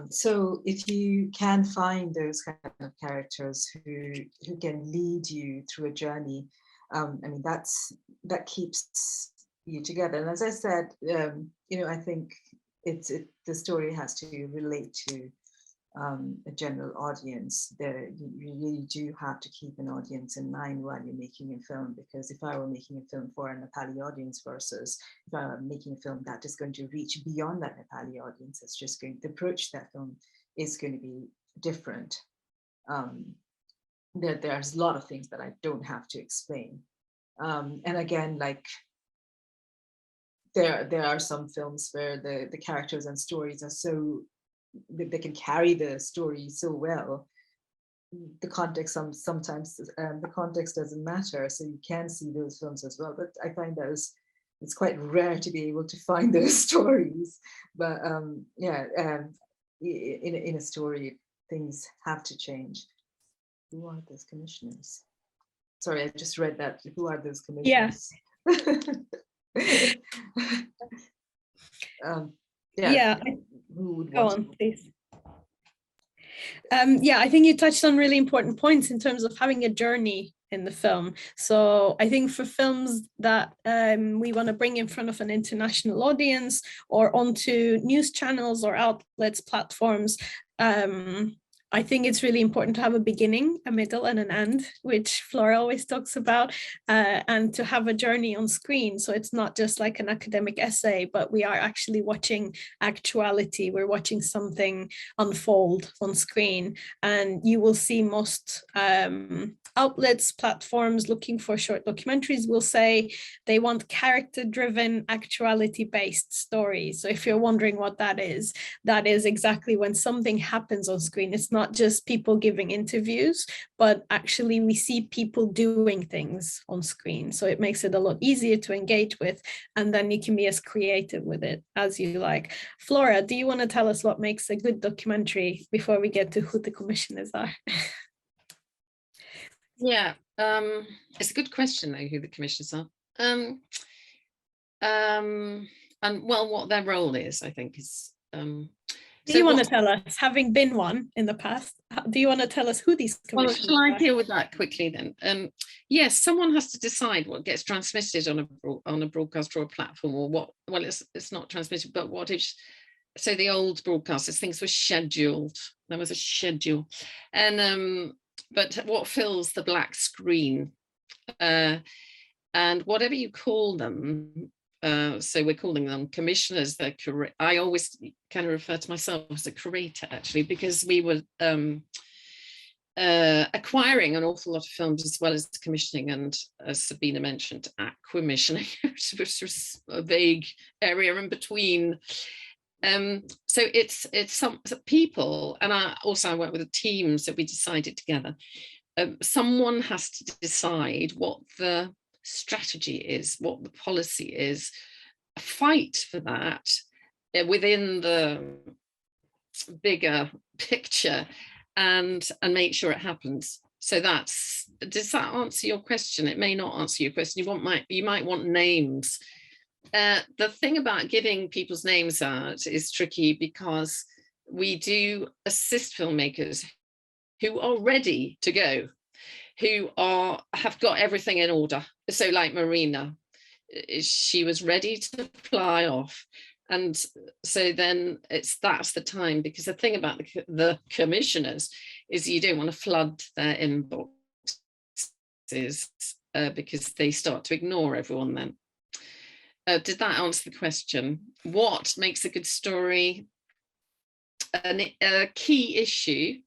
So if you can find those kind of characters who can lead you through a journey, I mean, that keeps you together. And as I said, I think the story has to relate to a general audience. You really do have to keep an audience in mind while you're making a film, because if I were making a film for a Nepali audience versus if I were making a film that is going to reach beyond that Nepali audience, it's just going to approach that film is going to be different. There's a lot of things that I don't have to explain. And again, like, there are some films where the characters and stories are so, they can carry the story so well. The context sometimes the context doesn't matter, so you can see those films as well. But I find it's quite rare to be able to find those stories. But in a story, things have to change. Who are those commissioners? Sorry, I just read that. Who are those commissioners? Yeah. Who would Go want on, please. I think you touched on really important points in terms of having a journey in the film. So I think for films that we want to bring in front of an international audience or onto news channels or outlets, platforms, I think it's really important to have a beginning, a middle, and an end, which Flora always talks about, and to have a journey on screen. So it's not just like an academic essay, but we are actually watching actuality. We're watching something unfold on screen, and you will see most outlets, platforms looking for short documentaries will say they want character-driven, actuality-based stories. So if you're wondering what that is exactly when something happens on screen. It's not just people giving interviews, but actually we see people doing things on screen. So it makes it a lot easier to engage with, and then you can be as creative with it as you like. Flora, do you want to tell us what makes a good documentary before we get to who the commissioners are? Yeah, it's a good question though, who the commissioners are. And well, what their role is, I think, is Do you want to tell us, having been one in the past, do you want to tell us who these commissioners are? Well, shall I deal with that quickly then? Yes, someone has to decide what gets transmitted on a broadcast or a platform, or what. Well, it's not transmitted, but what if? So the old broadcasters, things were scheduled. There was a schedule, and but what fills the black screen, and whatever you call them. So we're calling them commissioners. I always kind of refer to myself as a curator, actually, because we were acquiring an awful lot of films as well as commissioning, and as Sabina mentioned, acquisitioning, which was a vague area in between. So it's some people, and I work with the teams that we decided together. Someone has to decide what the strategy is, what the policy is, fight for that within the bigger picture, and make sure it happens. So does that answer your question? It may not answer your question. You might want names. The thing about giving people's names out is tricky, because we do assist filmmakers who are ready to go, who have got everything in order. So like Marina, she was ready to fly off. And so then that's the time, because the thing about the commissioners is you don't want to flood their inboxes because they start to ignore everyone then. Did that answer the question? What makes a good story? A key issue,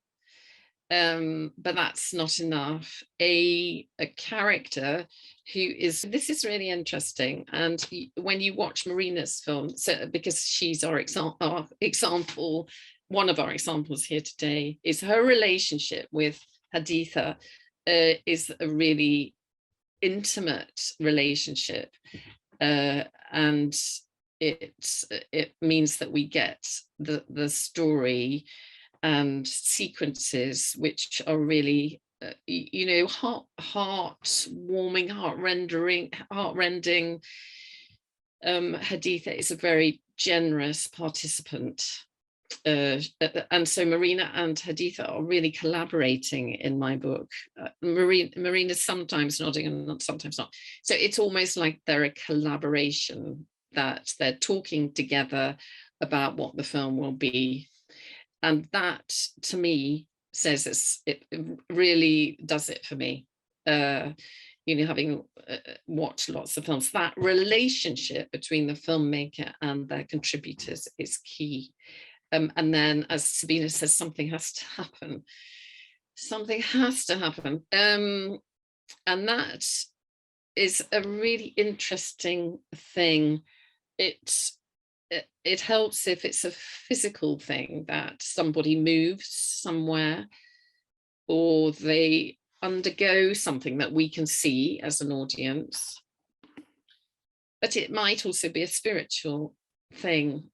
but that's not enough. A character who is, this is really interesting. And when you watch Marina's film, so because she's our example, one of our examples here today, is her relationship with Haditha is a really intimate relationship. And it means that we get the story and sequences which are really you know, heart-warming, heart-rending. Haditha is a very generous participant, and so Marina and Haditha are really collaborating in my book. Marina's sometimes nodding and sometimes not, so it's almost like they're a collaboration, that they're talking together about what the film will be. And that, to me, says it really does it for me. You know, having watched lots of films, that relationship between the filmmaker and their contributors is key. And then, as Sabina says, something has to happen. Something has to happen. And that is a really interesting thing. It helps if it's a physical thing, that somebody moves somewhere or they undergo something that we can see as an audience. But it might also be a spiritual thing,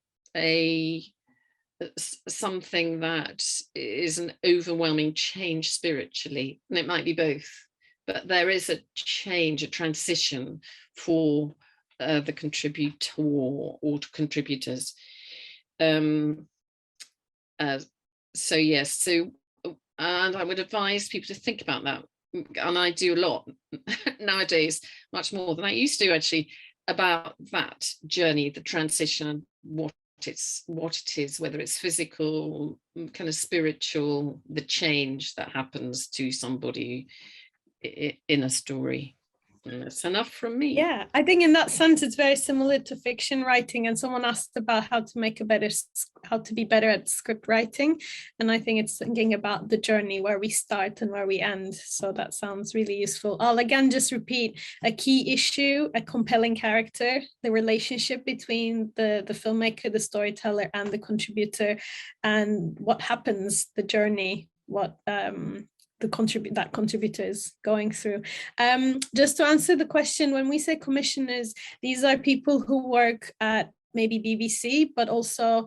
something that is an overwhelming change spiritually, and it might be both. But there is a change, a transition for the contributor or contributors. So yes, so, and I would advise people to think about that, and I do a lot nowadays, much more than I used to actually, about that journey, the transition, what it is, whether it's physical, kind of spiritual, the change that happens to somebody in a story. And that's enough from me. Yeah, I think in that sense it's very similar to fiction writing, and someone asked about how to make how to be better at script writing, and I think it's thinking about the journey, where we start and where we end. So that sounds really useful. I'll again just repeat a key issue: a compelling character, the relationship between the filmmaker, the storyteller, and the contributor, and what happens, the journey, what that contributor is going through. Just to answer the question, when we say commissioners, these are people who work at maybe BBC, but also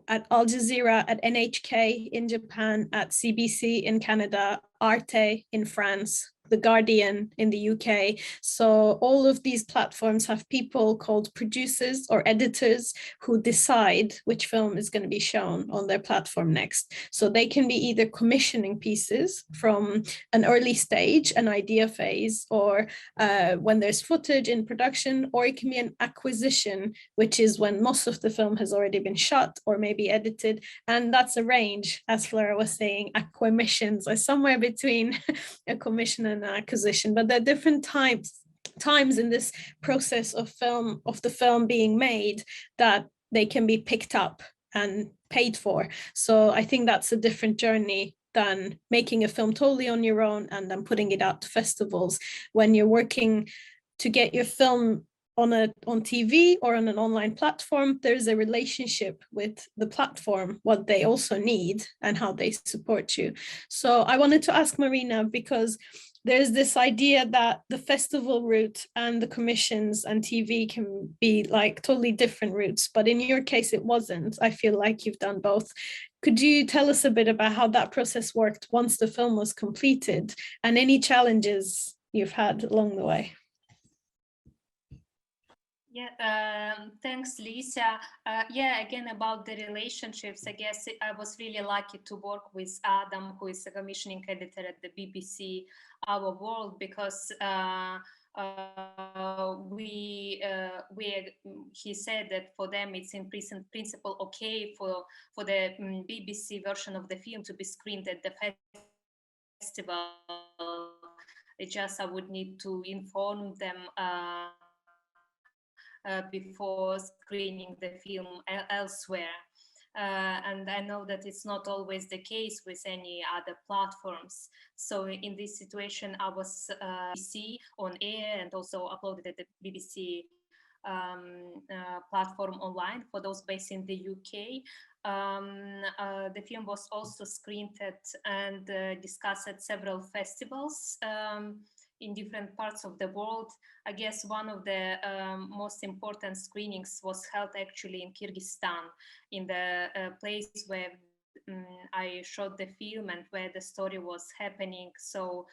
at Al Jazeera, at NHK in Japan, at CBC in Canada, Arte in France, The Guardian in the UK. So all of these platforms have people called producers or editors who decide which film is going to be shown on their platform next. So they can be either commissioning pieces from an early stage, an idea phase, or when there's footage in production, or it can be an acquisition, which is when most of the film has already been shot or maybe edited. And that's a range, as Flora was saying. Acquisitions are somewhere between a commission and an acquisition, but there are different times in this process of the film being made that they can be picked up and paid for. So I think that's a different journey than making a film totally on your own and then putting it out to festivals. When you're working to get your film on TV or on an online platform, there's a relationship with the platform, what they also need and how they support you. So I wanted to ask Marina, because there's this idea that the festival route and the commissions and TV can be like totally different routes, but in your case it wasn't. I feel like you've done both. Could you tell us a bit about how that process worked once the film was completed, and any challenges you've had along the way? Yeah, thanks, Lisa. Yeah, again, about the relationships, I guess I was really lucky to work with Adam, who is a commissioning editor at the BBC Our World, because he said that for them it's in principle okay for the BBC version of the film to be screened at the festival. I would need to inform them before screening the film elsewhere. And I know that it's not always the case with any other platforms. So in this situation, I was BBC on air and also uploaded at the BBC platform online for those based in the UK. The film was also screened at and discussed at several festivals in different parts of the world. I guess one of the most important screenings was held actually in Kyrgyzstan, in the place where I shot the film and where the story was happening. So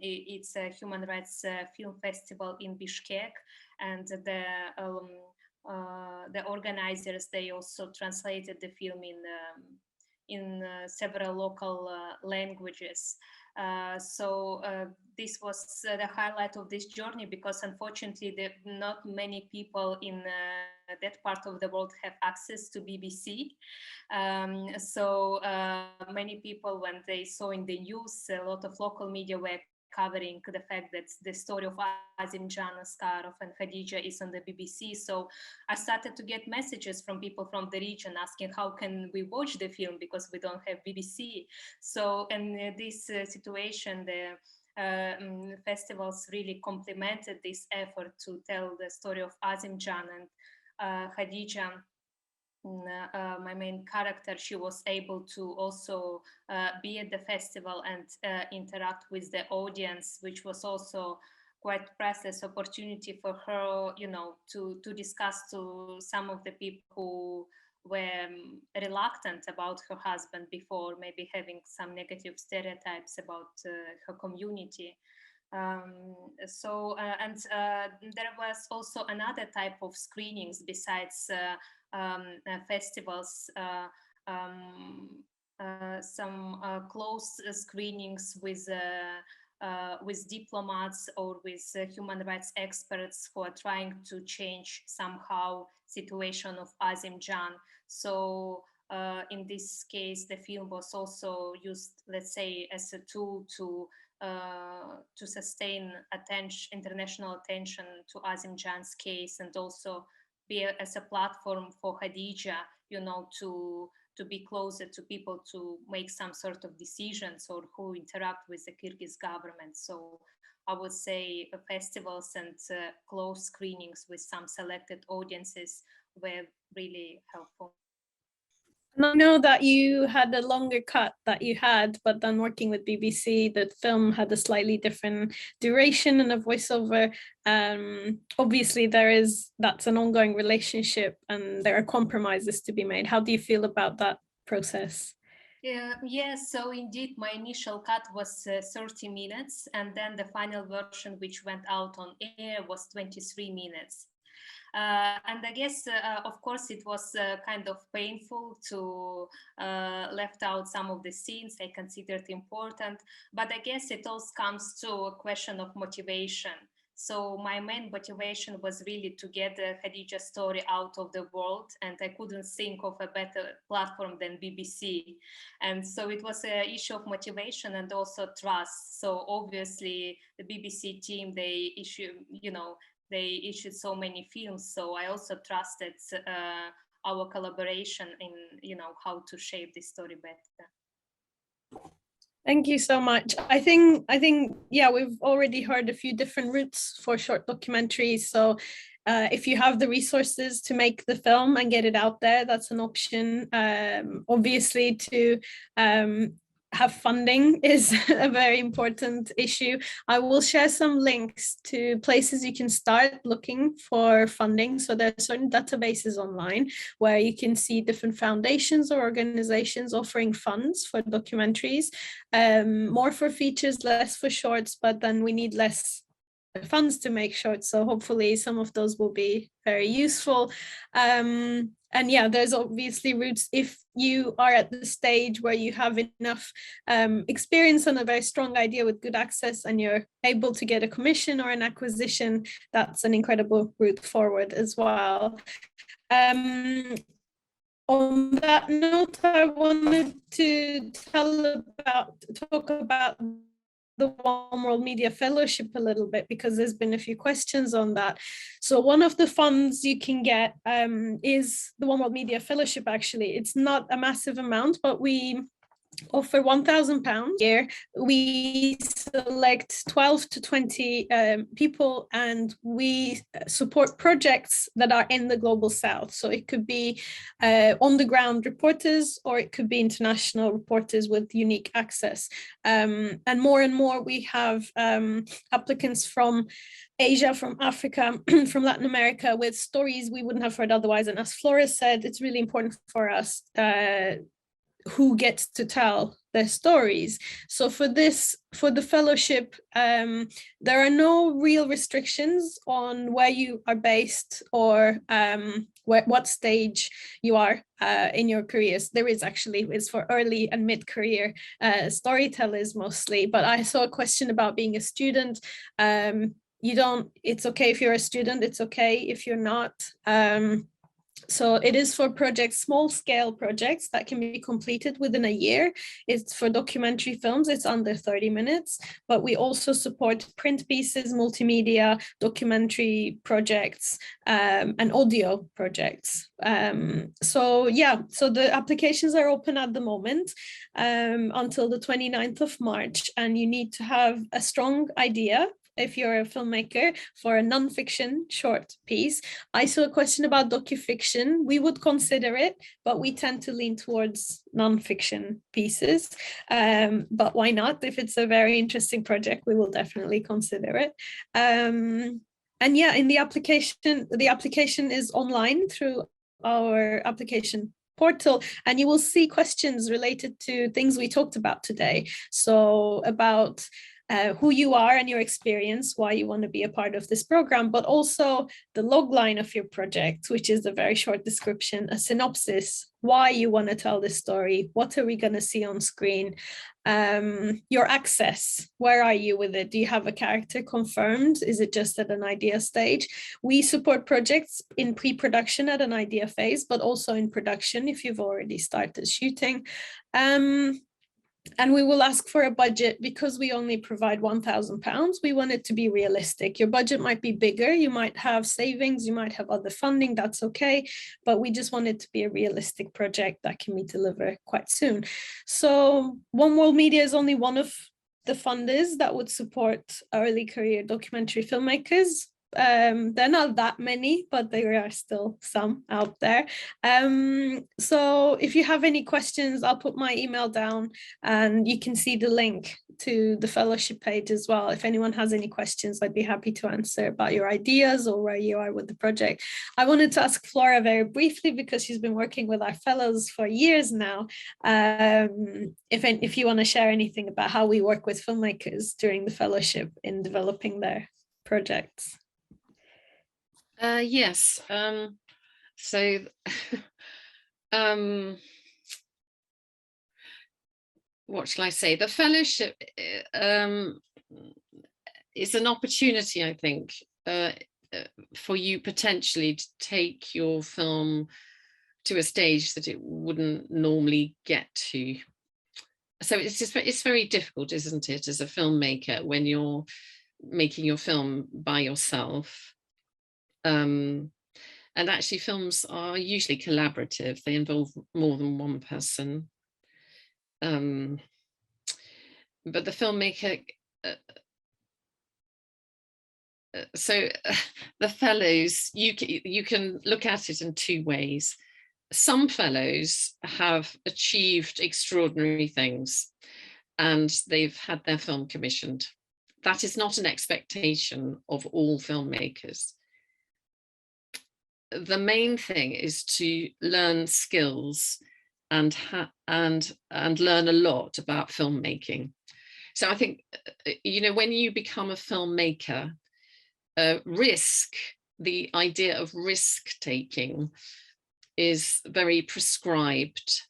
it's a human rights film festival in Bishkek, and the organizers, they also translated the film in several local languages. So this was the highlight of this journey, because unfortunately not many people in that part of the world have access to BBC. So many people, when they saw in the news, a lot of local media were covering the fact that the story of Azimjan, Askarov and Khadija is on the BBC. So I started to get messages from people from the region asking how can we watch the film because we don't have BBC. So in this situation, the festivals really complemented this effort to tell the story of Azimjan and Khadija. My main character, she was able to also be at the festival and interact with the audience, which was also quite precious opportunity for her, you know, to discuss to some of the people who were reluctant about her husband before, maybe having some negative stereotypes about her community. And there was also another type of screenings besides festivals, some close screenings with diplomats or with human rights experts who are trying to change somehow situation of Azimjan. So in this case, the film was also used, let's say, as a tool to sustain international attention to Azimjan's case, and also be as a platform for Khadija, you know, to be closer to people, to make some sort of decisions, or who interact with the Kyrgyz government. So I would say festivals and close screenings with some selected audiences were really helpful. And I know that you had a longer cut that you had, but then working with BBC, the film had a slightly different duration and a voiceover. Obviously, that's an ongoing relationship and there are compromises to be made. How do you feel about that process? Yes, so indeed, my initial cut was 30 minutes, and then the final version, which went out on air, was 23 minutes. And I guess, of course, it was kind of painful to left out some of the scenes I considered important, but I guess it all comes to a question of motivation. So my main motivation was really to get the Khadija story out of the world, and I couldn't think of a better platform than BBC. And so it was an issue of motivation and also trust. So obviously the BBC team, they issued so many films, so I also trusted our collaboration in, you know, how to shape this story better. Thank you so much. I think, yeah, we've already heard a few different routes for short documentaries. So if you have the resources to make the film and get it out there, that's an option. Obviously, to have funding is a very important issue. I will share some links to places you can start looking for funding. So there are certain databases online where you can see different foundations or organizations offering funds for documentaries, more for features, less for shorts, but then we need less funds to make shorts. So hopefully some of those will be very useful. And yeah, there's obviously routes if you are at the stage where you have enough experience and a very strong idea with good access and you're able to get a commission or an acquisition, that's an incredible route forward as well. On that note, I wanted to talk about the One World Media Fellowship a little bit, because there's been a few questions on that. So one of the funds you can get is the One World Media Fellowship. Actually, it's not a massive amount, but we offer £1,000 a year. We select 12 to 20 people, and we support projects that are in the global south. So it could be on the ground reporters, or it could be international reporters with unique access. And more we have applicants from Asia, from Africa, from Latin America, with stories we wouldn't have heard otherwise. And as Flora said, it's really important for us who gets to tell their stories. So for the fellowship, there are no real restrictions on where you are based or what stage you are in your careers. There is actually, it's for early and mid-career storytellers mostly, but I saw a question about being a student. It's okay if you're a student, it's okay if you're not. So it is for projects, small scale projects that can be completed within a year. It's for documentary films, it's under 30 minutes, but we also support print pieces, multimedia, documentary projects, and audio projects. So the applications are open at the moment until the 29th of March, and you need to have a strong idea if you're a filmmaker for a non-fiction short piece. I saw a question about docufiction. We would consider it, but we tend to lean towards non-fiction pieces. But why not? If it's a very interesting project, we will definitely consider it. And yeah, in the application is online through our application portal, and you will see questions related to things we talked about today. So about who you are and your experience, why you want to be a part of this program, but also the logline of your project, which is a very short description, a synopsis, why you want to tell this story, what are we going to see on screen, your access, where are you with it, do you have a character confirmed, is it just at an idea stage? We support projects in pre-production at an idea phase, but also in production if you've already started shooting. And we will ask for a budget because we only provide £1,000. We want it to be realistic. Your budget might be bigger, you might have savings, you might have other funding, that's okay. But we just want it to be a realistic project that can be delivered quite soon. So One World Media is only one of the funders that would support early career documentary filmmakers. They're not that many, but there are still some out there. So if you have any questions, I'll put my email down and you can see the link to the fellowship page as well. If anyone has any questions, I'd be happy to answer about your ideas or where you are with the project. I wanted to ask Flora very briefly, because she's been working with our fellows for years now, if you want to share anything about how we work with filmmakers during the fellowship in developing their projects. Yes. So what shall I say? The fellowship is an opportunity, I think, for you potentially to take your film to a stage that it wouldn't normally get to. So it's very difficult, isn't it, as a filmmaker, when you're making your film by yourself. And actually films are usually collaborative. They involve more than one person. But the filmmaker, the fellows, you can look at it in two ways. Some fellows have achieved extraordinary things and they've had their film commissioned. That is not an expectation of all filmmakers. The main thing is to learn skills and learn a lot about filmmaking. So I think, when you become a filmmaker, the idea of risk taking is very prescribed.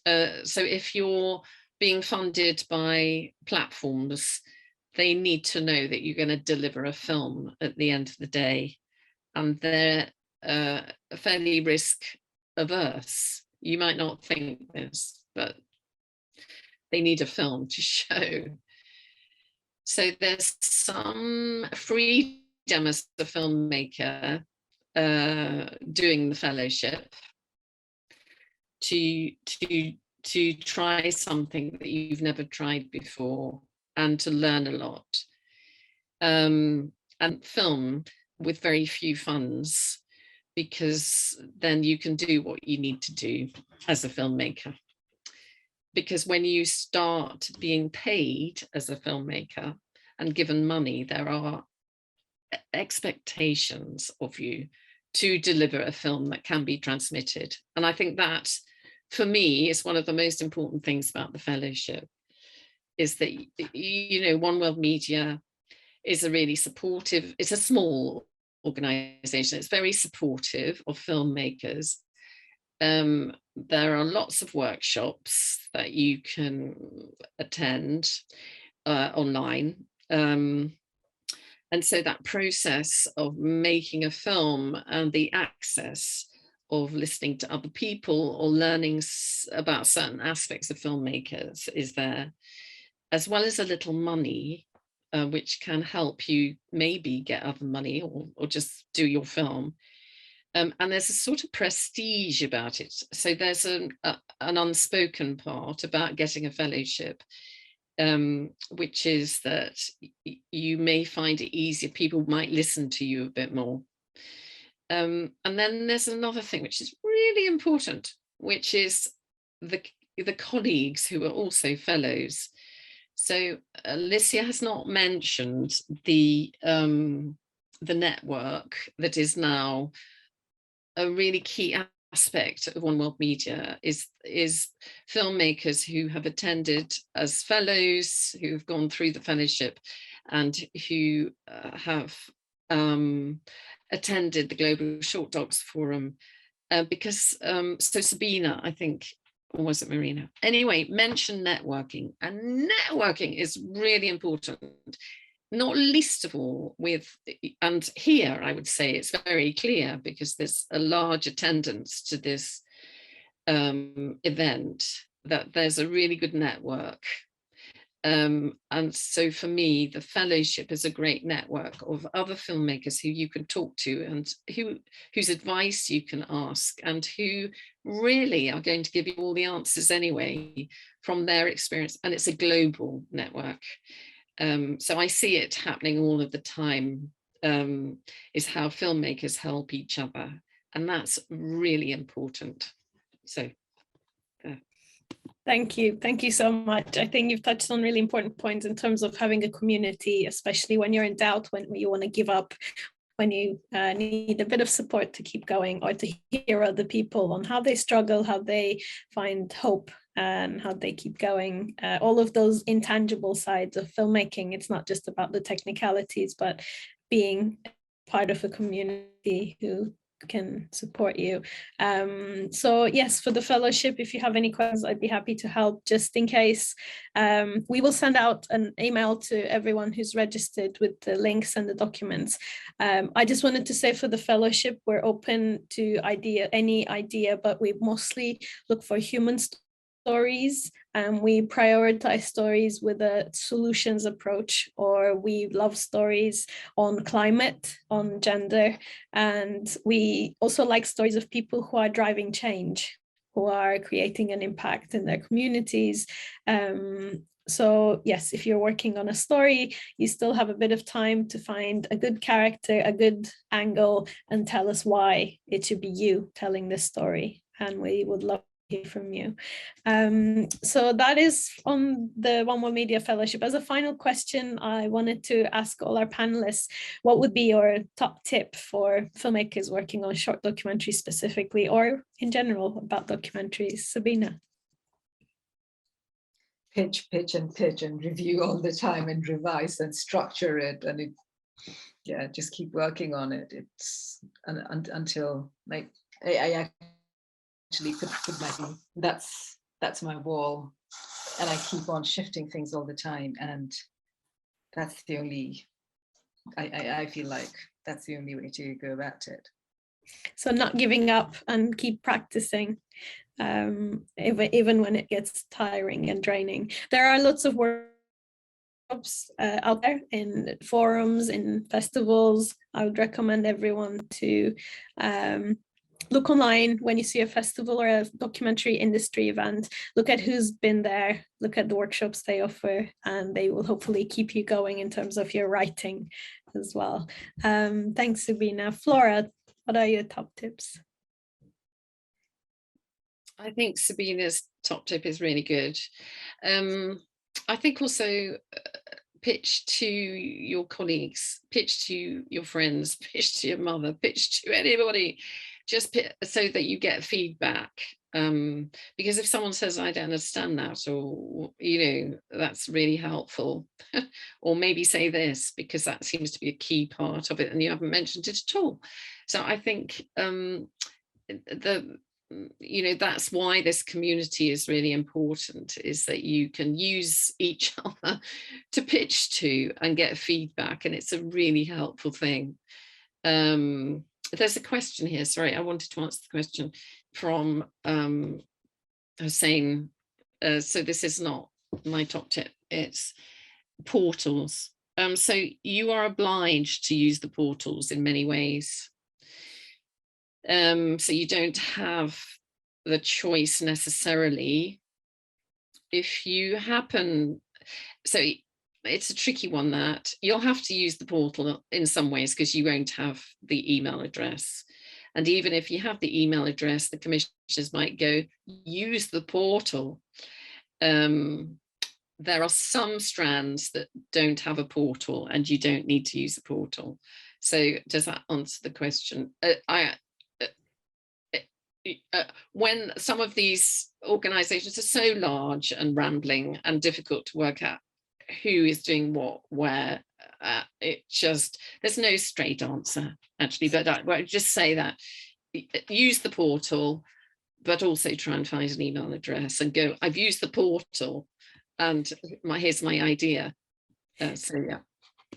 So if you're being funded by platforms, they need to know that you're going to deliver a film at the end of the day, and they're fairly risk averse. You might not think this, but they need a film to show. So there's some freedom as a filmmaker doing the fellowship to to try something that you've never tried before and to learn a lot. And film with very few funds, because then you can do what you need to do as a filmmaker. Because when you start being paid as a filmmaker and given money, there are expectations of you to deliver a film that can be transmitted. And I think that, for me, is one of the most important things about the fellowship, is that, you know, One World Media is a really supportive, it's a small organization, it's very supportive of filmmakers. There are lots of workshops that you can attend online. And so that process of making a film and the access of listening to other people or learning about certain aspects of filmmakers is there, as well as a little money, which can help you maybe get other money or just do your film. And there's a sort of prestige about it. So there's an unspoken part about getting a fellowship, which is that you may find it easier. People might listen to you a bit more. And then there's another thing which is really important, which is the colleagues who are also fellows. So Alicia has not mentioned the network that is now a really key aspect of One World Media, is filmmakers who have attended as fellows, who have gone through the fellowship, and who have attended the Global Short Docs Forum. Because so Sabina, I think, or was it Marina? Anyway, mentioned networking, and networking is really important. Not least of all with, and here I would say it's very clear because there's a large attendance to this event, that there's a really good network. And so for me, the fellowship is a great network of other filmmakers who you can talk to and whose advice you can ask, and who really are going to give you all the answers anyway from their experience. And it's a global network. So I see it happening all of the time, is how filmmakers help each other. And that's really important. So. Thank you. Thank you so much. I think you've touched on really important points in terms of having a community, especially when you're in doubt, when you want to give up, when you need a bit of support to keep going, or to hear other people on how they struggle, how they find hope, and how they keep going. All of those intangible sides of filmmaking. It's not just about the technicalities, but being part of a community who can support you. So yes, for the fellowship, if you have any questions, I'd be happy to help, just in case. We will send out an email to everyone who's registered with the links and the documents. I just wanted to say, for the fellowship, we're open to any idea, but we mostly look for human stories, and we prioritize stories with a solutions approach, or we love stories on climate, on gender, and we also like stories of people who are driving change, who are creating an impact in their communities. So yes, if you're working on a story, you still have a bit of time to find a good character, a good angle, and tell us why it should be you telling this story, and we would love hear from you. So that is on the One World Media Fellowship. As a final question, I wanted to ask all our panelists, what would be your top tip for filmmakers working on short documentaries specifically, or in general about documentaries? Sabina. Pitch, and review all the time, and revise and structure it, and just keep working on it. It's until like I actually put my, that's my wall, and I keep on shifting things all the time, and that's the only, I feel like that's the only way to go about it. So not giving up and keep practicing, even when it gets tiring and draining. There are lots of workshops out there in forums, in festivals. I would recommend everyone to look online when you see a festival or a documentary industry event, look at who's been there, look at the workshops they offer, and they will hopefully keep you going in terms of your writing as well. Thanks, Sabina. Flora, what are your top tips? I think Sabina's top tip is really good. I think also pitch to your colleagues, pitch to your friends, pitch to your mother, pitch to anybody, just so that you get feedback. Because if someone says, I don't understand that, or, that's really helpful, or maybe say this, because that seems to be a key part of it and you haven't mentioned it at all. So I think that's why this community is really important, is that you can use each other to pitch to and get feedback, and it's a really helpful thing. There's a question here, sorry, I wanted to answer the question from Hussein. So this is not my top tip, it's portals. So you are obliged to use the portals in many ways. So you don't have the choice necessarily. If you happen, so it's a tricky one, that you'll have to use the portal in some ways because you won't have the email address. And even if you have the email address, the commissioners might go, use the portal. There are some strands that don't have a portal and you don't need to use a portal. So does that answer the question? When some of these organizations are so large and rambling and difficult to work out who is doing what, where, there's no straight answer actually, but I would just say that use the portal, but also try and find an email address and go, I've used the portal and here's my idea. So yeah.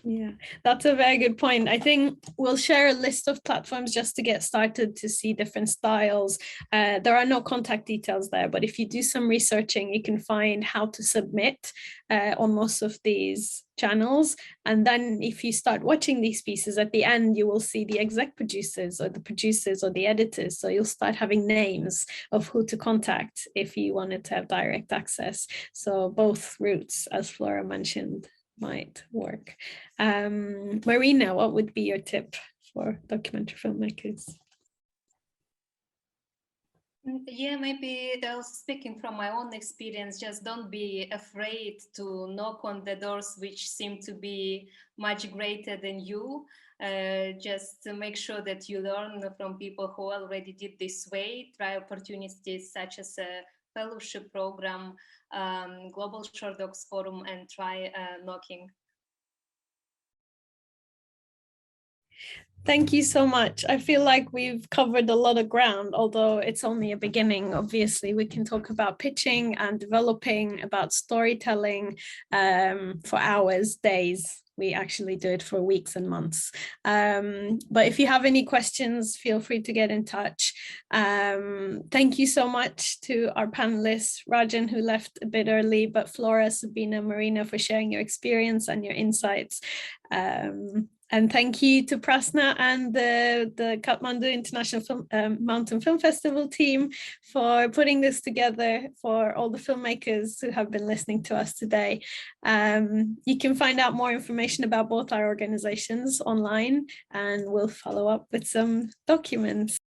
Yeah, that's a very good point. I think we'll share a list of platforms just to get started to see different styles. There are no contact details there, but if you do some researching, you can find how to submit on most of these channels. And then if you start watching these pieces, at the end, you will see the exec producers or the editors. So you'll start having names of who to contact if you wanted to have direct access. So both routes, as Flora mentioned, might work. Marina, what would be your tip for documentary filmmakers? Yeah, maybe speaking from my own experience, just don't be afraid to knock on the doors which seem to be much greater than you. Just to make sure that you learn from people who already did this way, try opportunities such as a fellowship program, Global Short Docs Forum, and try knocking. Thank you so much. I feel like we've covered a lot of ground, although it's only a beginning. Obviously, we can talk about pitching and developing, about storytelling for hours, days. We actually do it for weeks and months. But if you have any questions, feel free to get in touch. Thank you so much to our panelists, Rajan, who left a bit early, but Flora, Sabina, Marina, for sharing your experience and your insights. And thank you to Prasna and the Kathmandu International Mountain Film Festival team for putting this together, for all the filmmakers who have been listening to us today. You can find out more information about both our organizations online, and we'll follow up with some documents.